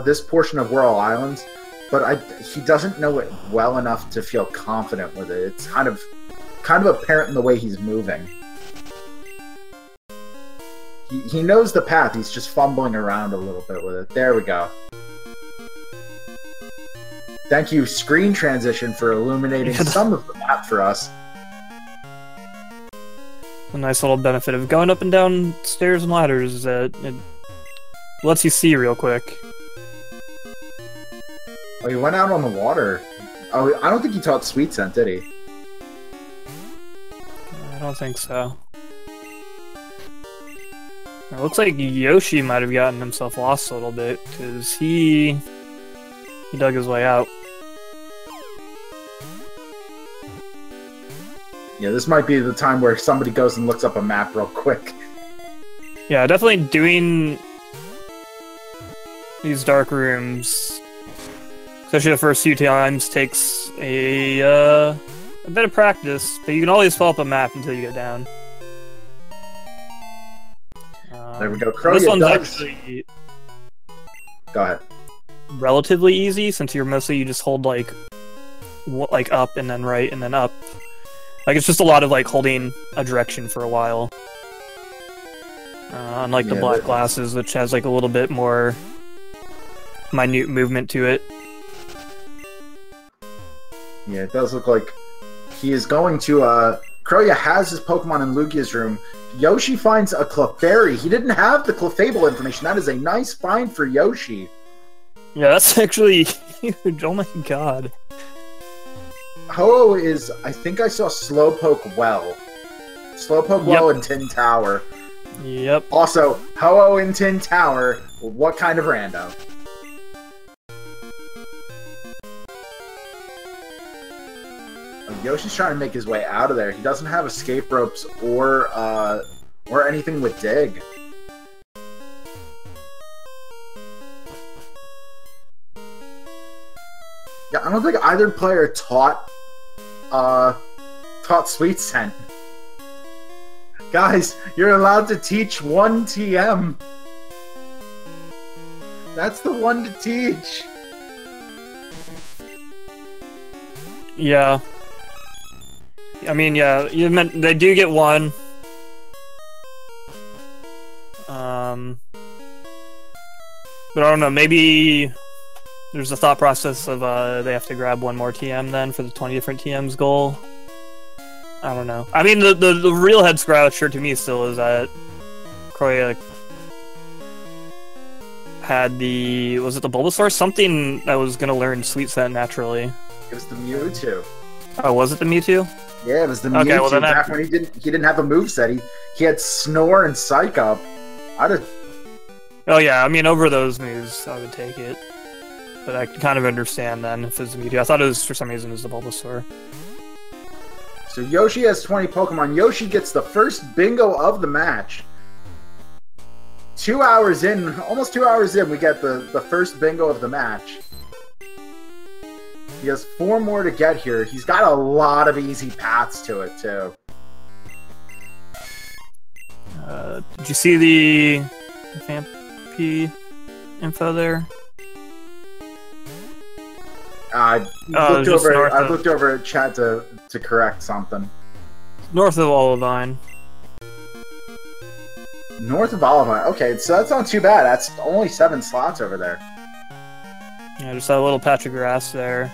this portion of Whirl Islands, but he doesn't know it well enough to feel confident with it. It's kind of apparent in the way he's moving. He knows the path, he's just fumbling around a little bit with it. There we go. Thank you, screen transition, for illuminating some of the map for us. A nice little benefit of going up and down stairs and ladders is that it lets you see real quick. Oh, he went out on the water. Oh, I don't think he taught Sweet Scent, did he? I don't think so. It looks like Yoshi might have gotten himself lost a little bit, because he dug his way out. Yeah, this might be the time where somebody goes and looks up a map real quick. Yeah, definitely doing these dark rooms, especially the first few times, takes a bit of practice, but you can always follow up a map until you get down. There we go. This one's actually go ahead. Relatively easy, since you just hold like up and then right and then up. Like it's just a lot of like holding a direction for a while. Unlike the black glasses, which has like a little bit more minute movement to it. Yeah, it does look like he is going to Chrouya has his Pokemon in Lugia's room. Yoshi finds a Clefairy. He didn't have the Clefable information. That is a nice find for Yoshi. Yeah, that's actually huge. Oh my god. Ho-Oh is... I think I saw Slowpoke Well. Slowpoke Well in Tin Tower. Yep. Also, Ho-Oh in Tin Tower. What kind of rando? Yoshi's trying to make his way out of there. He doesn't have escape ropes or anything with dig. Yeah, I don't think either player taught Sweet Scent. Guys, you're allowed to teach one TM. That's the one to teach. Yeah. I mean, yeah, they do get one. But I don't know, maybe there's a thought process of they have to grab one more TM then for the 20 different TMs goal. I don't know. I mean, the real head scratcher to me still is that Chrouya had was it the Bulbasaur? Something that was gonna learn Sweet Scent naturally. It was the Mewtwo. Oh, was it the Mewtwo? Yeah, it was the Mewtwo. Okay, well then back when he didn't have a moveset. He had Snore and Psych Up. Oh yeah, I mean, over those moves, I would take it. But I kind of understand then if it's the Mewtwo. I thought it was, for some reason, it was the Bulbasaur. So Yoshi has 20 Pokemon. Yoshi gets the first bingo of the match. 2 hours in, almost 2 hours in, we get the first bingo of the match. He has 4 more to get here. He's got a lot of easy paths to it, too. Did you see the Vampy info there? I looked over at chat to correct something. North of Olivine. North of Olivine. Okay, so that's not too bad. That's only 7 slots over there. Yeah, just that little patch of grass there.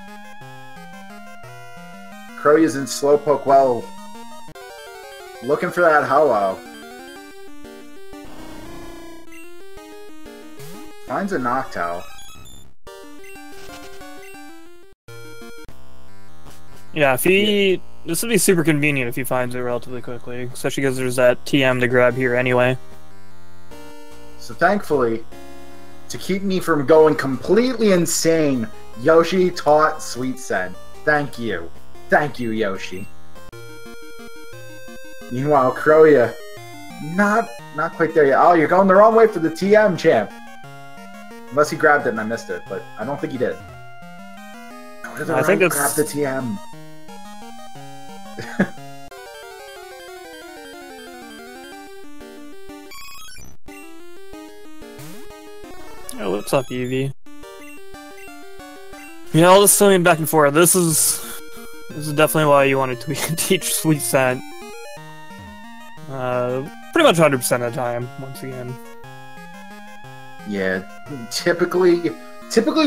Chrouya's in Slowpoke well. Looking for that Ho-Oh. Finds a Noctowl. Yeah, this would be super convenient if he finds it relatively quickly, especially because there's that TM to grab here anyway. So thankfully, to keep me from going completely insane, Yoshi taught Sweet Scent. Thank you. Thank you, Yoshi. Meanwhile, Chrouya, not quite there yet. Oh, you're going the wrong way for the TM, champ. Unless he grabbed it and I missed it, but I don't think he did. I think it's... Grab the TM. Oh, what's up, Eevee? You know, all this swimming back and forth, this is definitely why you wanted to teach Sweet Scent. Pretty much 100% of the time, once again. Yeah, typically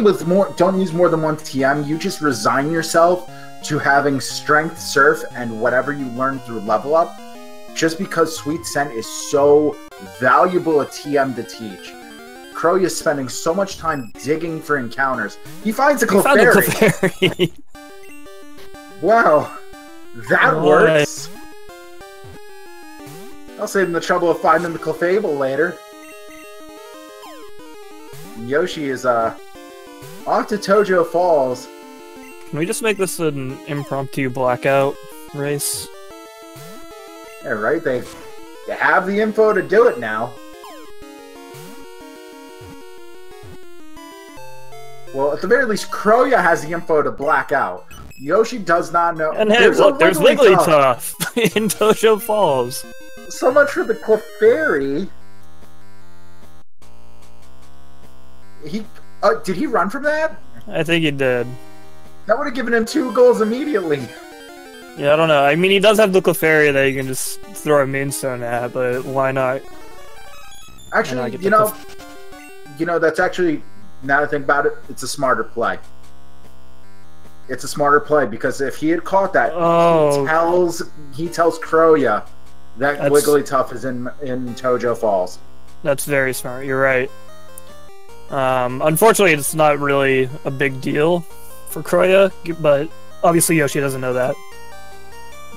with don't use more than one TM, you just resign yourself to having Strength, Surf, and whatever you learn through level up, just because Sweet Scent is so valuable a TM to teach. Chrouya is spending so much time digging for encounters. He finds a Clefairy! Wow, that works! I'll save him the trouble of finding the Clefable later. Yoshi is off to Tojo Falls. Can we just make this an impromptu blackout race? Yeah, right? They have the info to do it now. Well, at the very least, Chrouya has the info to black out. Yoshi does not know. And hey, look, there's Wigglytuff in Tojo Falls. So much for the Clefairy. Did he run from that? I think he did. That would have given him 2 goals immediately. Yeah, I don't know. I mean, he does have the Clefairy that you can just throw a Moonstone at, but why not? Actually, you know, that's actually, now that I think about it, it's a smarter play. It's a smarter play, because if he had caught that, he tells Chrouya that Wigglytuff is in Tojo Falls. That's very smart. You're right. Unfortunately, it's not really a big deal for Chrouya, but obviously Yoshi doesn't know that.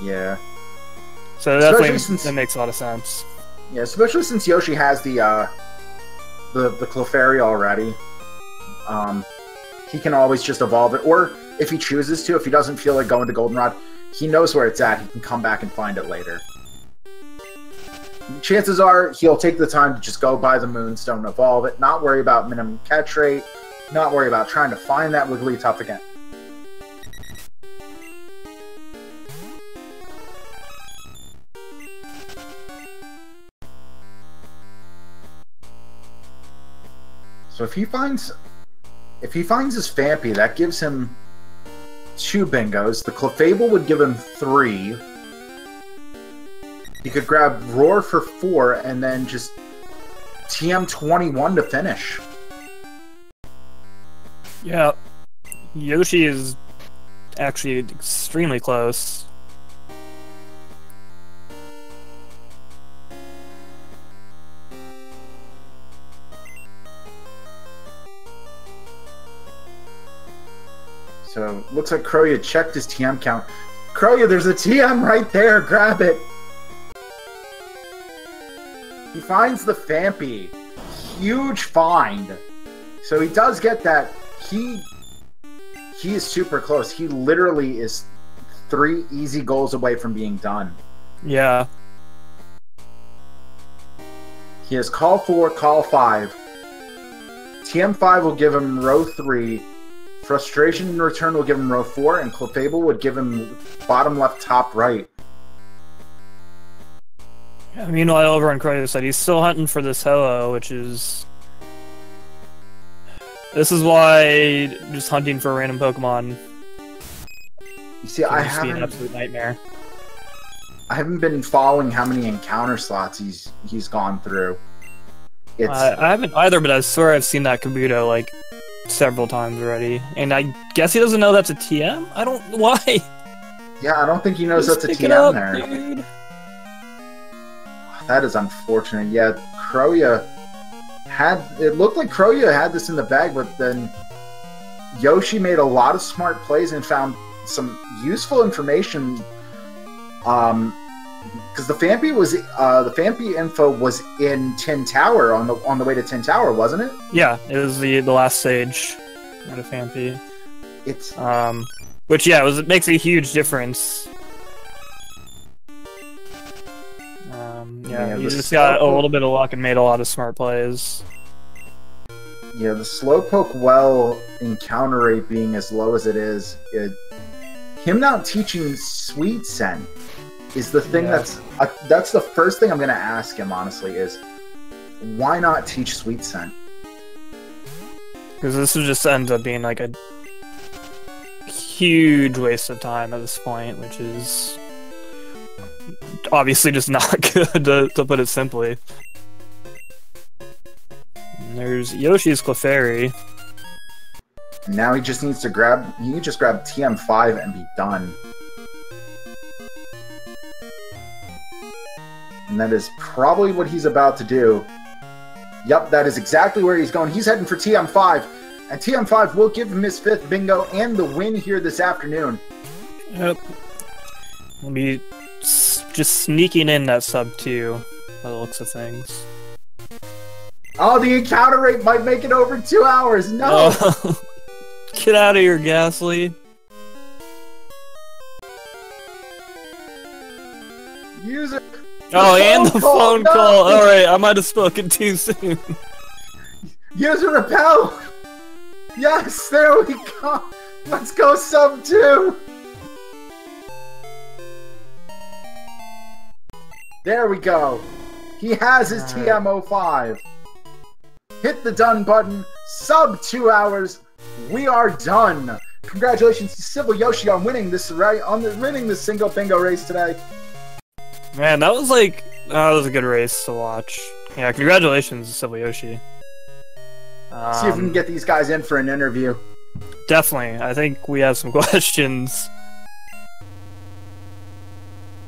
Yeah. So that makes a lot of sense. Yeah, especially since Yoshi has the Clefairy already. He can always just evolve it, or if he chooses to, if he doesn't feel like going to Goldenrod, he knows where it's at. He can come back and find it later. Chances are he'll take the time to just go buy the Moonstone, evolve it, not worry about minimum catch rate, not worry about trying to find that Wigglytuff again. So if he finds his Phanpy, that gives him 2 bingos. The Clefable would give him 3. He could grab Roar for 4 and then just TM21 to finish. Yeah, Yoshi is actually extremely close. So, looks like Chrouya checked his TM count. Chrouya, there's a TM right there! Grab it! He finds the Phanpy. Huge find. So he does get that. He is super close. He literally is 3 easy goals away from being done. Yeah. He has Call 4, Call 5. TM5 will give him row 3. Frustration in return will give him row 4, and Clefable would give him bottom left, top right. Yeah, meanwhile, over on Chrouya's side, he's still hunting for this Ho-Oh, which is... This is why just hunting for a random Pokemon You see, I can be an absolute nightmare. I haven't been following how many encounter slots he's gone through. It's I haven't either, but I swear I've seen that Kabuto like several times already, and I guess he doesn't know that's a TM. I don't why. Yeah, I don't think he knows Just that's a pick it TM up, there. dude. That is unfortunate. Yeah, Chrouya had... It looked like Chrouya had this in the bag, but then Yoshi made a lot of smart plays and found some useful information. Because the Phanpy info was in Tin Tower on the way to Tin Tower, wasn't it? Yeah, it was the last stage at a Phanpy. It's which it makes a huge difference. You just got a little bit of luck and made a lot of smart plays. Yeah, the Slowpoke well encounter rate being as low as it is, him not teaching Sweet Scent is the thing that's the first thing I'm gonna ask him, honestly, is why not teach Sweet Scent? Because this would just end up being like a huge waste of time at this point, which is obviously just not good, to put it simply. And there's Yoshi's Clefairy. Now he just needs to grab TM5 and be done. And that is probably what he's about to do. Yep, that is exactly where he's going. He's heading for TM5, and TM5 will give him his 5th bingo and the win here this afternoon. Yep. We'll be just sneaking in that sub 2 by the looks of things. Oh, the encounter rate might make it over 2 hours. No! Oh. Get out of here, Ghastly. User. Oh, and the phone call. No. Alright, I might have spoken too soon. User repel! Yes, there we go! Let's go sub 2! There we go. He has his TM05. Hit the done button. Sub 2 hours. We are done. Congratulations to CivilYoshi on winning this single bingo race today. Man, that was like that was a good race to watch. Yeah, congratulations to CivilYoshi. See if we can get these guys in for an interview. Definitely. I think we have some questions.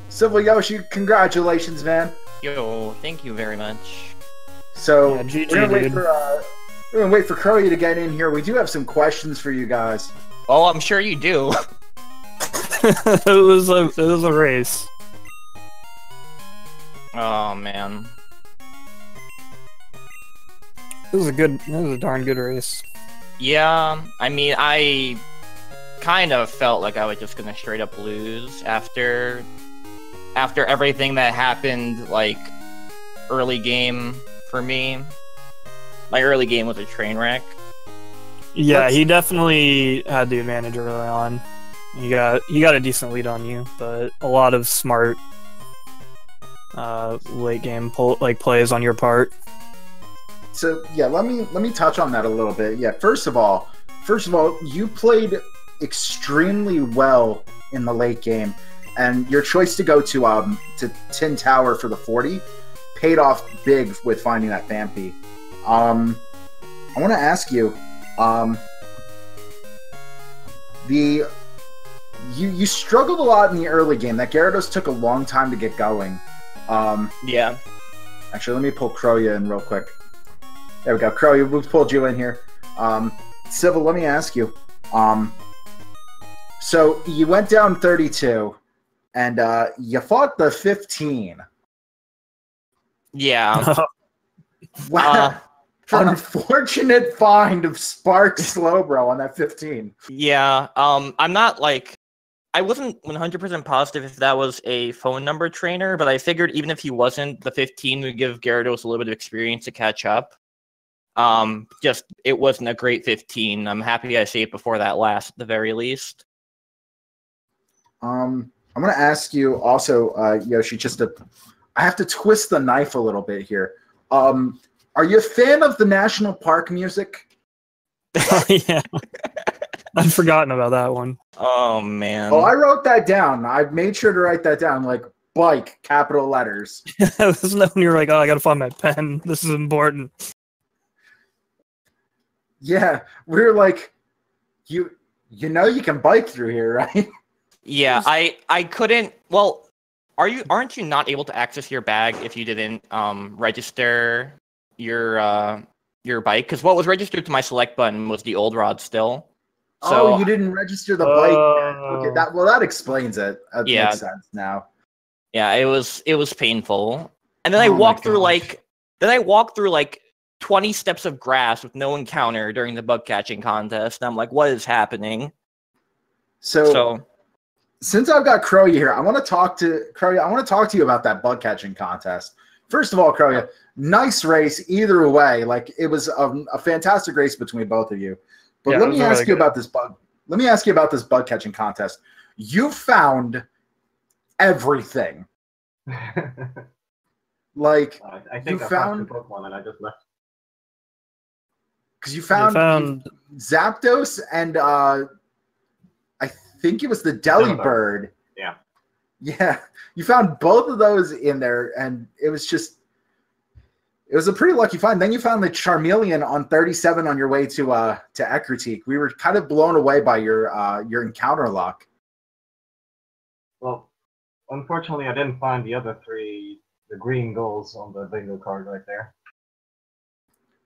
CivilYoshi, congratulations, man. Yo, thank you very much. So, yeah, GG, we're gonna wait for Chrouya to get in here. We do have some questions for you guys. Oh, I'm sure you do. it was a race. Oh man. It was a darn good race. Yeah, I mean, kind of felt like I was just gonna straight up lose after everything that happened, like, early game for me. My early game was a train wreck. Yeah, he definitely had the advantage early on. He got a decent lead on you, but a lot of smart late game plays on your part. So yeah, let me touch on that a little bit. Yeah, first of all, you played extremely well in the late game, and your choice to go to Tin Tower for the 40 paid off big with finding that Vampy. I want to ask you, you struggled a lot in the early game. That Gyarados took a long time to get going. Yeah. Actually, let me pull Chrouya in real quick. There we go. Chrouya, we've pulled you in here. Civil, let me ask you. So you went down 32, and you fought the 15. Yeah. Wow. Unfortunate find of Spark Slowbro on that 15. Yeah. I'm not like... I wasn't 100% positive if that was a phone number trainer, but I figured even if he wasn't, the 15 would give Gyarados a little bit of experience to catch up. Just, it wasn't a great 15. I'm happy I saved before that last, at the very least. I'm going to ask you also, Yoshi, I have to twist the knife a little bit here. Are you a fan of the national park music? Yeah. I've forgotten about that one. Oh, man. Oh, I wrote that down. I made sure to write that down, like, bike, capital letters. Isn't that when you were like, oh, I gotta find my pen. This is important. Yeah, we were like, you know you can bike through here, right? Yeah, I couldn't... Well, aren't you not able to access your bag if you didn't register your bike? Because what was registered to my select button was the old rod still. So, you didn't register the bike. Okay, that explains it. That makes sense now. Yeah, it was painful. And then I walked through like 20 steps of grass with no encounter during the bug catching contest. And I'm like, what is happening? So since I've got Chrouya here, I want to talk to you about that bug catching contest. First of all, Chrouya, nice race either way. Like, it was a fantastic race between both of you. But let me ask you about this bug. Let me ask you about this bug catching contest. You found everything. Like, I think I found the Pokemon and I just left. Because you found Zapdos and I think it was the Delibird. Yeah. Yeah. You found both of those in there, and it was a pretty lucky find. Then you found the Charmeleon on 37 on your way to Ecruteak. We were kind of blown away by your encounter luck. Well, unfortunately, I didn't find the other three, the green goals on the bingo card right there.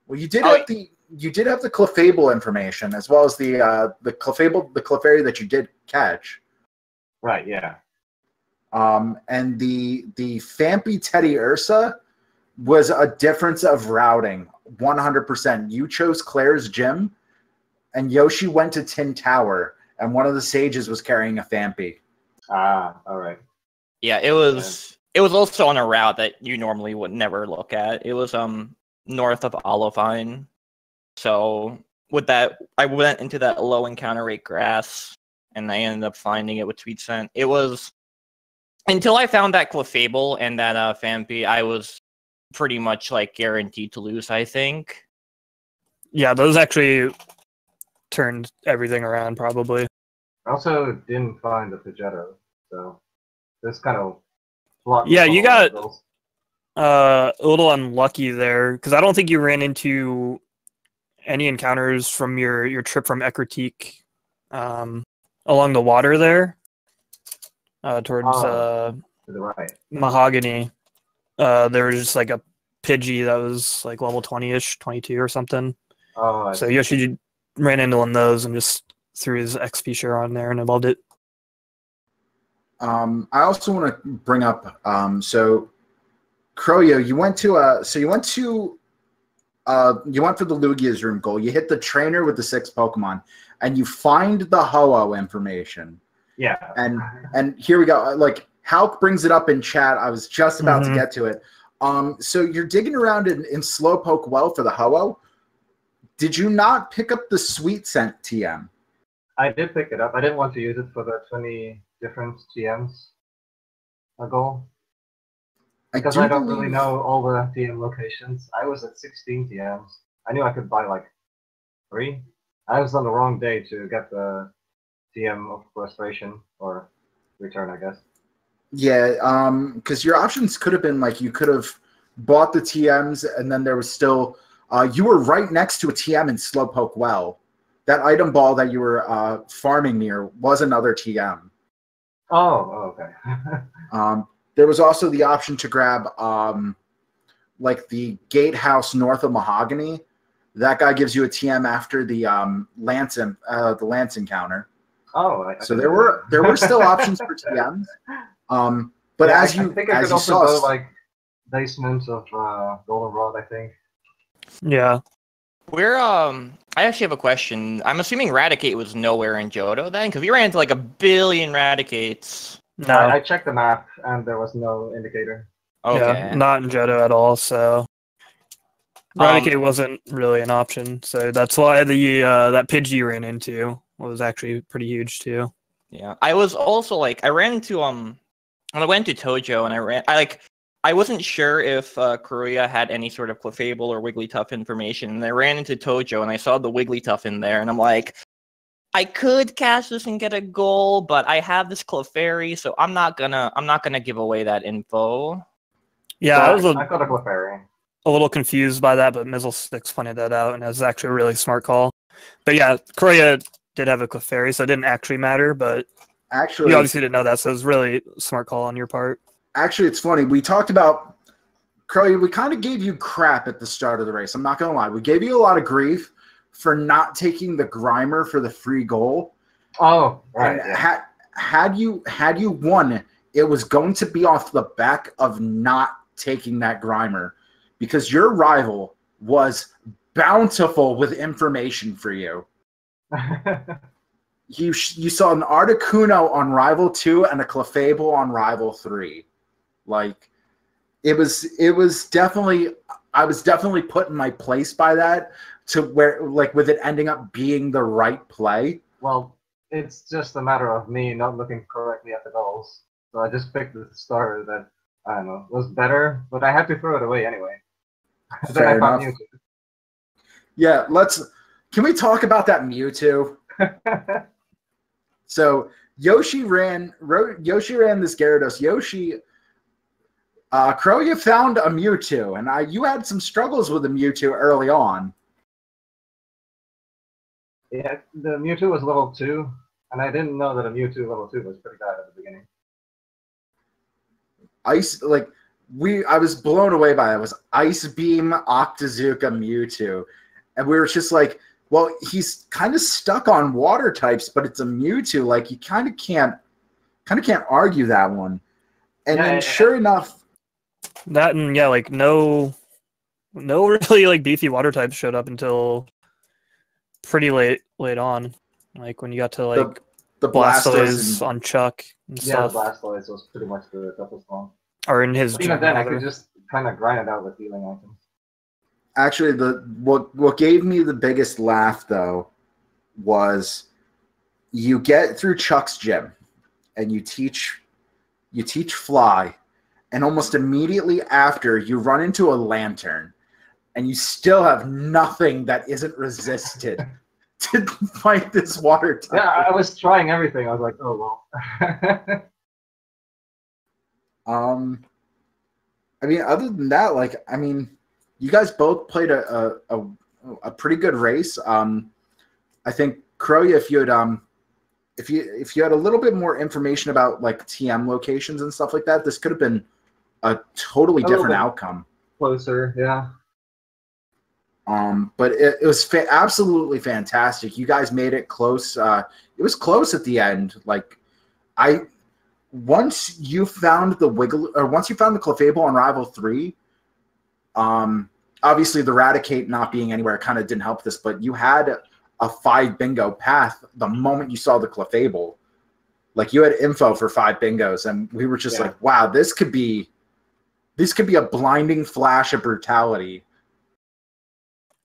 Well, you did have the Clefable information, as well as the Clefairy that you did catch. Right. Yeah. And the Fampy Teddy Ursa was a difference of routing, 100%. You chose Claire's gym, and Yoshi went to Tin Tower, and one of the sages was carrying a Fampy. Ah, all right. Yeah, it was also on a route that you normally would never look at. It was north of Olivine. So with that, I went into that low encounter rate grass, and I ended up finding it with Tweet Scent. It was until I found that Clefable and that Fampy, I was pretty much like guaranteed to lose, I think. Yeah, those actually turned everything around, probably. I also didn't find the Pidgeotto, so this kind of... Yeah, you got a little unlucky there, because I don't think you ran into any encounters from your trip from Ecruteak along the water there, towards to the right. Mahogany. There was just like a Pidgey that was like level 20-ish, 22 or something. Oh, so Yoshi ran into one of those and just threw his XP share on there, and I loved it. I also want to bring up, so Chrouya, you went to you went for the Lugia's room goal. You hit the trainer with the 6 Pokemon, and you find the Ho-Oh information. Yeah. And here we go. Like, Halk brings it up in chat. I was just about to get to it. So you're digging around in Slowpoke Well for the Ho-Oh. Did you not pick up the Sweet Scent TM? I did pick it up. I didn't want to use it for the 20 different TMs goal. Because I don't really know all the TM locations. I was at 16 TMs. I knew I could buy like 3. I was on the wrong day to get the TM of frustration or return, I guess. Yeah, because your options could have been like you could have bought the TMs and then there was still you were right next to a TM in Slowpoke Well. That item ball that you were farming near was another TM. Oh, okay. There was also the option to grab like the gatehouse north of Mahogany. That guy gives you a TM after the Lance encounter. Oh, so there were still options for TMs. But yeah, I think I could also go like basement of Goldenrod, I think. Yeah. I actually have a question. I'm assuming Raticate was nowhere in Johto then, because we ran into like 1 billion Raticates. No, I checked the map and there was no indicator. Okay. Yeah, not in Johto at all. So Raticate wasn't really an option. So that's why the that Pidgey you ran into was actually pretty huge too. Yeah, I was also like I ran into when I went to Tojo and I wasn't sure if Chrouya had any sort of Clefable or Wigglytuff information, and I ran into Tojo and I saw the Wigglytuff in there, and I'm like, I could catch this and get a goal, but I have this Clefairy, so I'm not gonna give away that info. Yeah, so I got a Clefairy. A little confused by that, but Mizzle6 pointed that out, and it was actually a really smart call. But yeah, Chrouya did have a Clefairy, so it didn't actually matter, but you obviously didn't know that, so it was really a smart call on your part. Actually, it's funny. We talked about Chrouya. We kind of gave you crap at the start of the race. I'm not going to lie. We gave you a lot of grief for not taking the Grimer for the free goal. Oh, right. Yeah. Had you won, it was going to be off the back of not taking that Grimer because your rival was bountiful with information for you. You saw an Articuno on Rival 2 and a Clefable on Rival 3. Like, it was definitely, I was definitely put in my place by that to where, like, with it ending up being the right play. Well, it's just a matter of me not looking correctly at the goals. So I just picked the starter that, I don't know, was better, but I had to throw it away anyway. Fair enough. Yeah, can we talk about that Mewtwo? So Yoshi ran this Gyarados. Yoshi, Chrouya found a Mewtwo, and you had some struggles with the Mewtwo early on. Yeah, the Mewtwo was level 2, and I didn't know that a Mewtwo level 2 was pretty bad at the beginning. I was blown away by it. It was Ice Beam, Octazooka, Mewtwo, and we were just like, well, he's kind of stuck on water types, but it's a Mewtwo. Like, you kind of can't argue that one. And then, sure enough, that and yeah, like no really like beefy water types showed up until pretty late on. Like when you got to like the Blastoise on Chuck and stuff. Yeah, the Blastoise was pretty much the toughest one. Or in his. But even then, I could just kind of grind it out with healing items. Actually, what gave me the biggest laugh though was you get through Chuck's gym and you teach Fly, and almost immediately after you run into a Lantern, and you still have nothing that isn't resisted to fight this water type. Yeah, I was trying everything. I was like, oh well. I mean, other than that, you guys both played a pretty good race. I think Chrouya, if you had a little bit more information about like TM locations and stuff like that, this could have been a totally different outcome. Closer, yeah. But it was absolutely fantastic. You guys made it close. It was close at the end. Like, once you found the Clefable on Rival 3, obviously the Raticate not being anywhere kind of didn't help this, but you had a 5 bingo path the moment you saw the Clefable. Like you had info for 5 bingos, and we were just like, wow, this could be a blinding flash of brutality.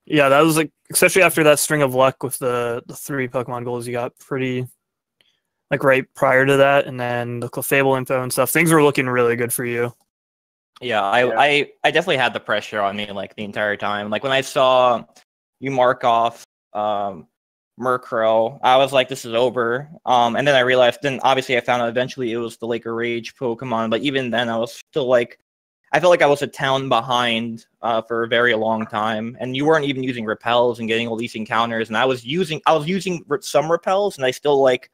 Yeah, that was like, especially after that string of luck with the 3 Pokemon goals you got pretty like right prior to that, and then the Clefable info and stuff. Things were looking really good for you. Yeah, I definitely had the pressure on me like the entire time. Like when I saw you mark off Murkrow, I was like, this is over. And then I realized, then obviously I found out eventually it was the Lake of Rage Pokemon, but even then I was still like, I felt like I was a town behind for a very long time, and you weren't even using repels and getting all these encounters, and I was using some repels, and I still like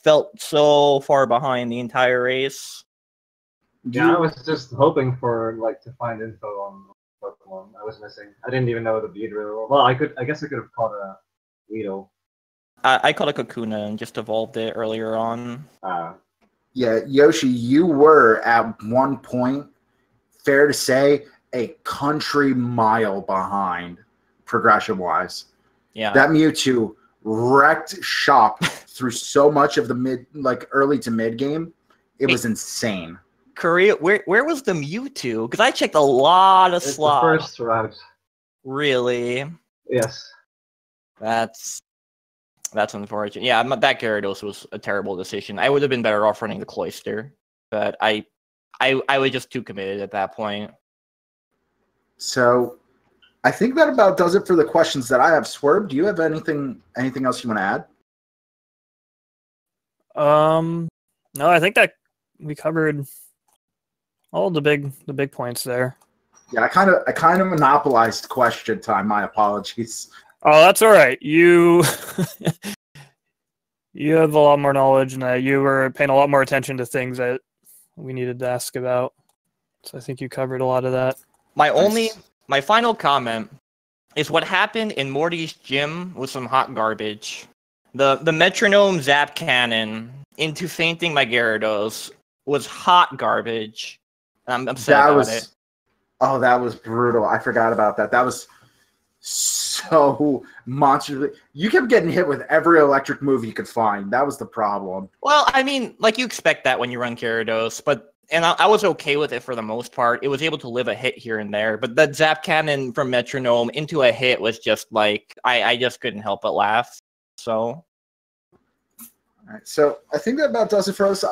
felt so far behind the entire race. Yeah, I was just hoping for like to find info on Pokemon I was missing. I didn't even know the Beedrill. Well, I guess I could have caught a Weedle. I caught a Kakuna and just evolved it earlier on. Yeah, Yoshi, you were at one point, fair to say, a country mile behind progression-wise. Yeah, that Mewtwo wrecked shop through so much of the early to mid game. It was insane. Korea, where was the Mewtwo? Because I checked a lot of slots. The first route. Really? Yes. That's unfortunate. Yeah, that Gyarados was a terrible decision. I would have been better off running the Cloyster, but I was just too committed at that point. So, I think that about does it for the questions that I have. Swerve, do you have anything else you want to add? No, I think that we covered all the big points there. Yeah, I kind of monopolized question time. My apologies. Oh, that's all right. You have a lot more knowledge, and you were paying a lot more attention to things that we needed to ask about. So I think you covered a lot of that. My final comment is what happened in Morty's gym was some hot garbage. The metronome zap cannon into fainting my Gyarados was hot garbage. I'm upset about it. Oh, that was brutal. I forgot about that. That was so monstrous. You kept getting hit with every electric move you could find. That was the problem. Well, I mean, like you expect that when you run Gyarados, but I was okay with it for the most part. It was able to live a hit here and there, but that zap cannon from metronome into a hit was just like I just couldn't help but laugh. So, all right. So I think that about does it for us.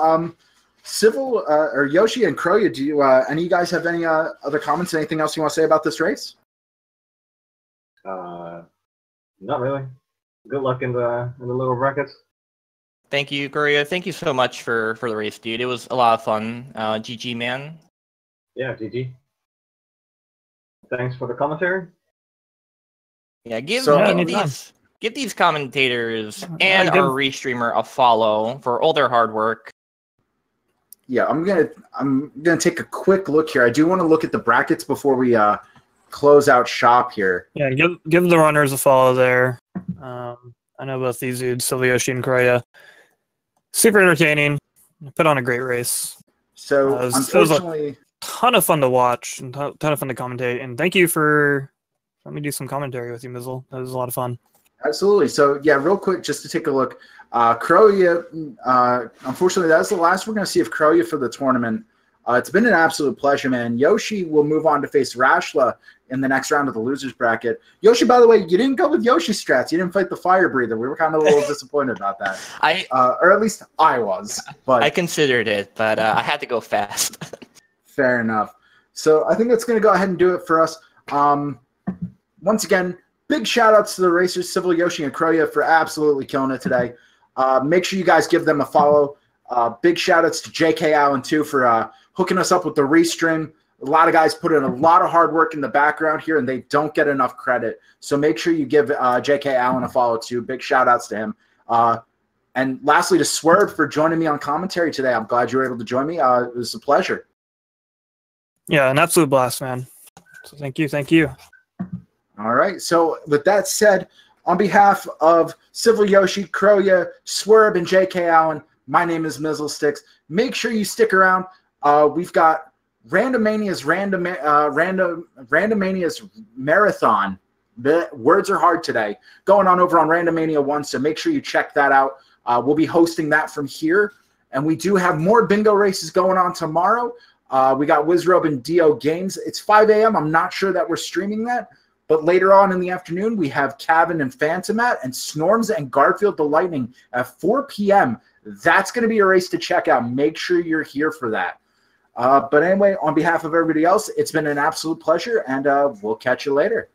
Civil or Yoshi and Chrouya, do you any of you guys have any other comments? Anything else you want to say about this race? Not really. Good luck in the little brackets. Thank you, Korea. Thank you so much for the race, dude. It was a lot of fun. GG, man. Yeah, GG. Thanks for the commentary. Yeah, give these commentators and our restreamer a follow for all their hard work. Yeah, I'm gonna take a quick look here. I do want to look at the brackets before we close out shop here. Yeah, give the runners a follow there. I know both these dudes, CivilYoshi and Chrouya. Super entertaining. Put on a great race. So unfortunately, it was a ton of fun to watch and ton of fun to commentate. And thank you for letting me do some commentary with you, Mizzle. That was a lot of fun. Absolutely. So yeah, real quick, just to take a look. Chrouya, unfortunately, that's the last we're going to see of Chrouya for the tournament. It's been an absolute pleasure, man. Yoshi will move on to face Rashla in the next round of the losers bracket. Yoshi, by the way, you didn't go with Yoshi strats. You didn't fight the fire breather. We were kind of a little disappointed about that. Or at least I was. But I considered it, but I had to go fast. Fair enough. So I think that's going to go ahead and do it for us. Once again, big shout-outs to the racers, CivilYoshi and Chrouya, for absolutely killing it today. Make sure you guys give them a follow. Big shout-outs to JK Allen, too, for hooking us up with the restream. A lot of guys put in a lot of hard work in the background here, and they don't get enough credit. So make sure you give JK Allen a follow, too. Big shout-outs to him. And lastly, to Swerve for joining me on commentary today. I'm glad you were able to join me. It was a pleasure. Yeah, an absolute blast, man. So thank you. Thank you. All right. So with that said, on behalf of CivilYoshi, Chrouya, Swerve, and JK Allen, my name is Mizzlesticks. Make sure you stick around. We've got Randomania's Randomania's marathon. The words are hard today. Going on over on Randomania 1, so make sure you check that out. We'll be hosting that from here. And we do have more bingo races going on tomorrow. We got Wizrobe and Dio Games. It's 5 a.m. I'm not sure that we're streaming that. But later on in the afternoon, we have Kevin and Phantomat and Snorms and Garfield the Lightning at 4 p.m. That's going to be a race to check out. Make sure you're here for that. But anyway, on behalf of everybody else, it's been an absolute pleasure, and we'll catch you later.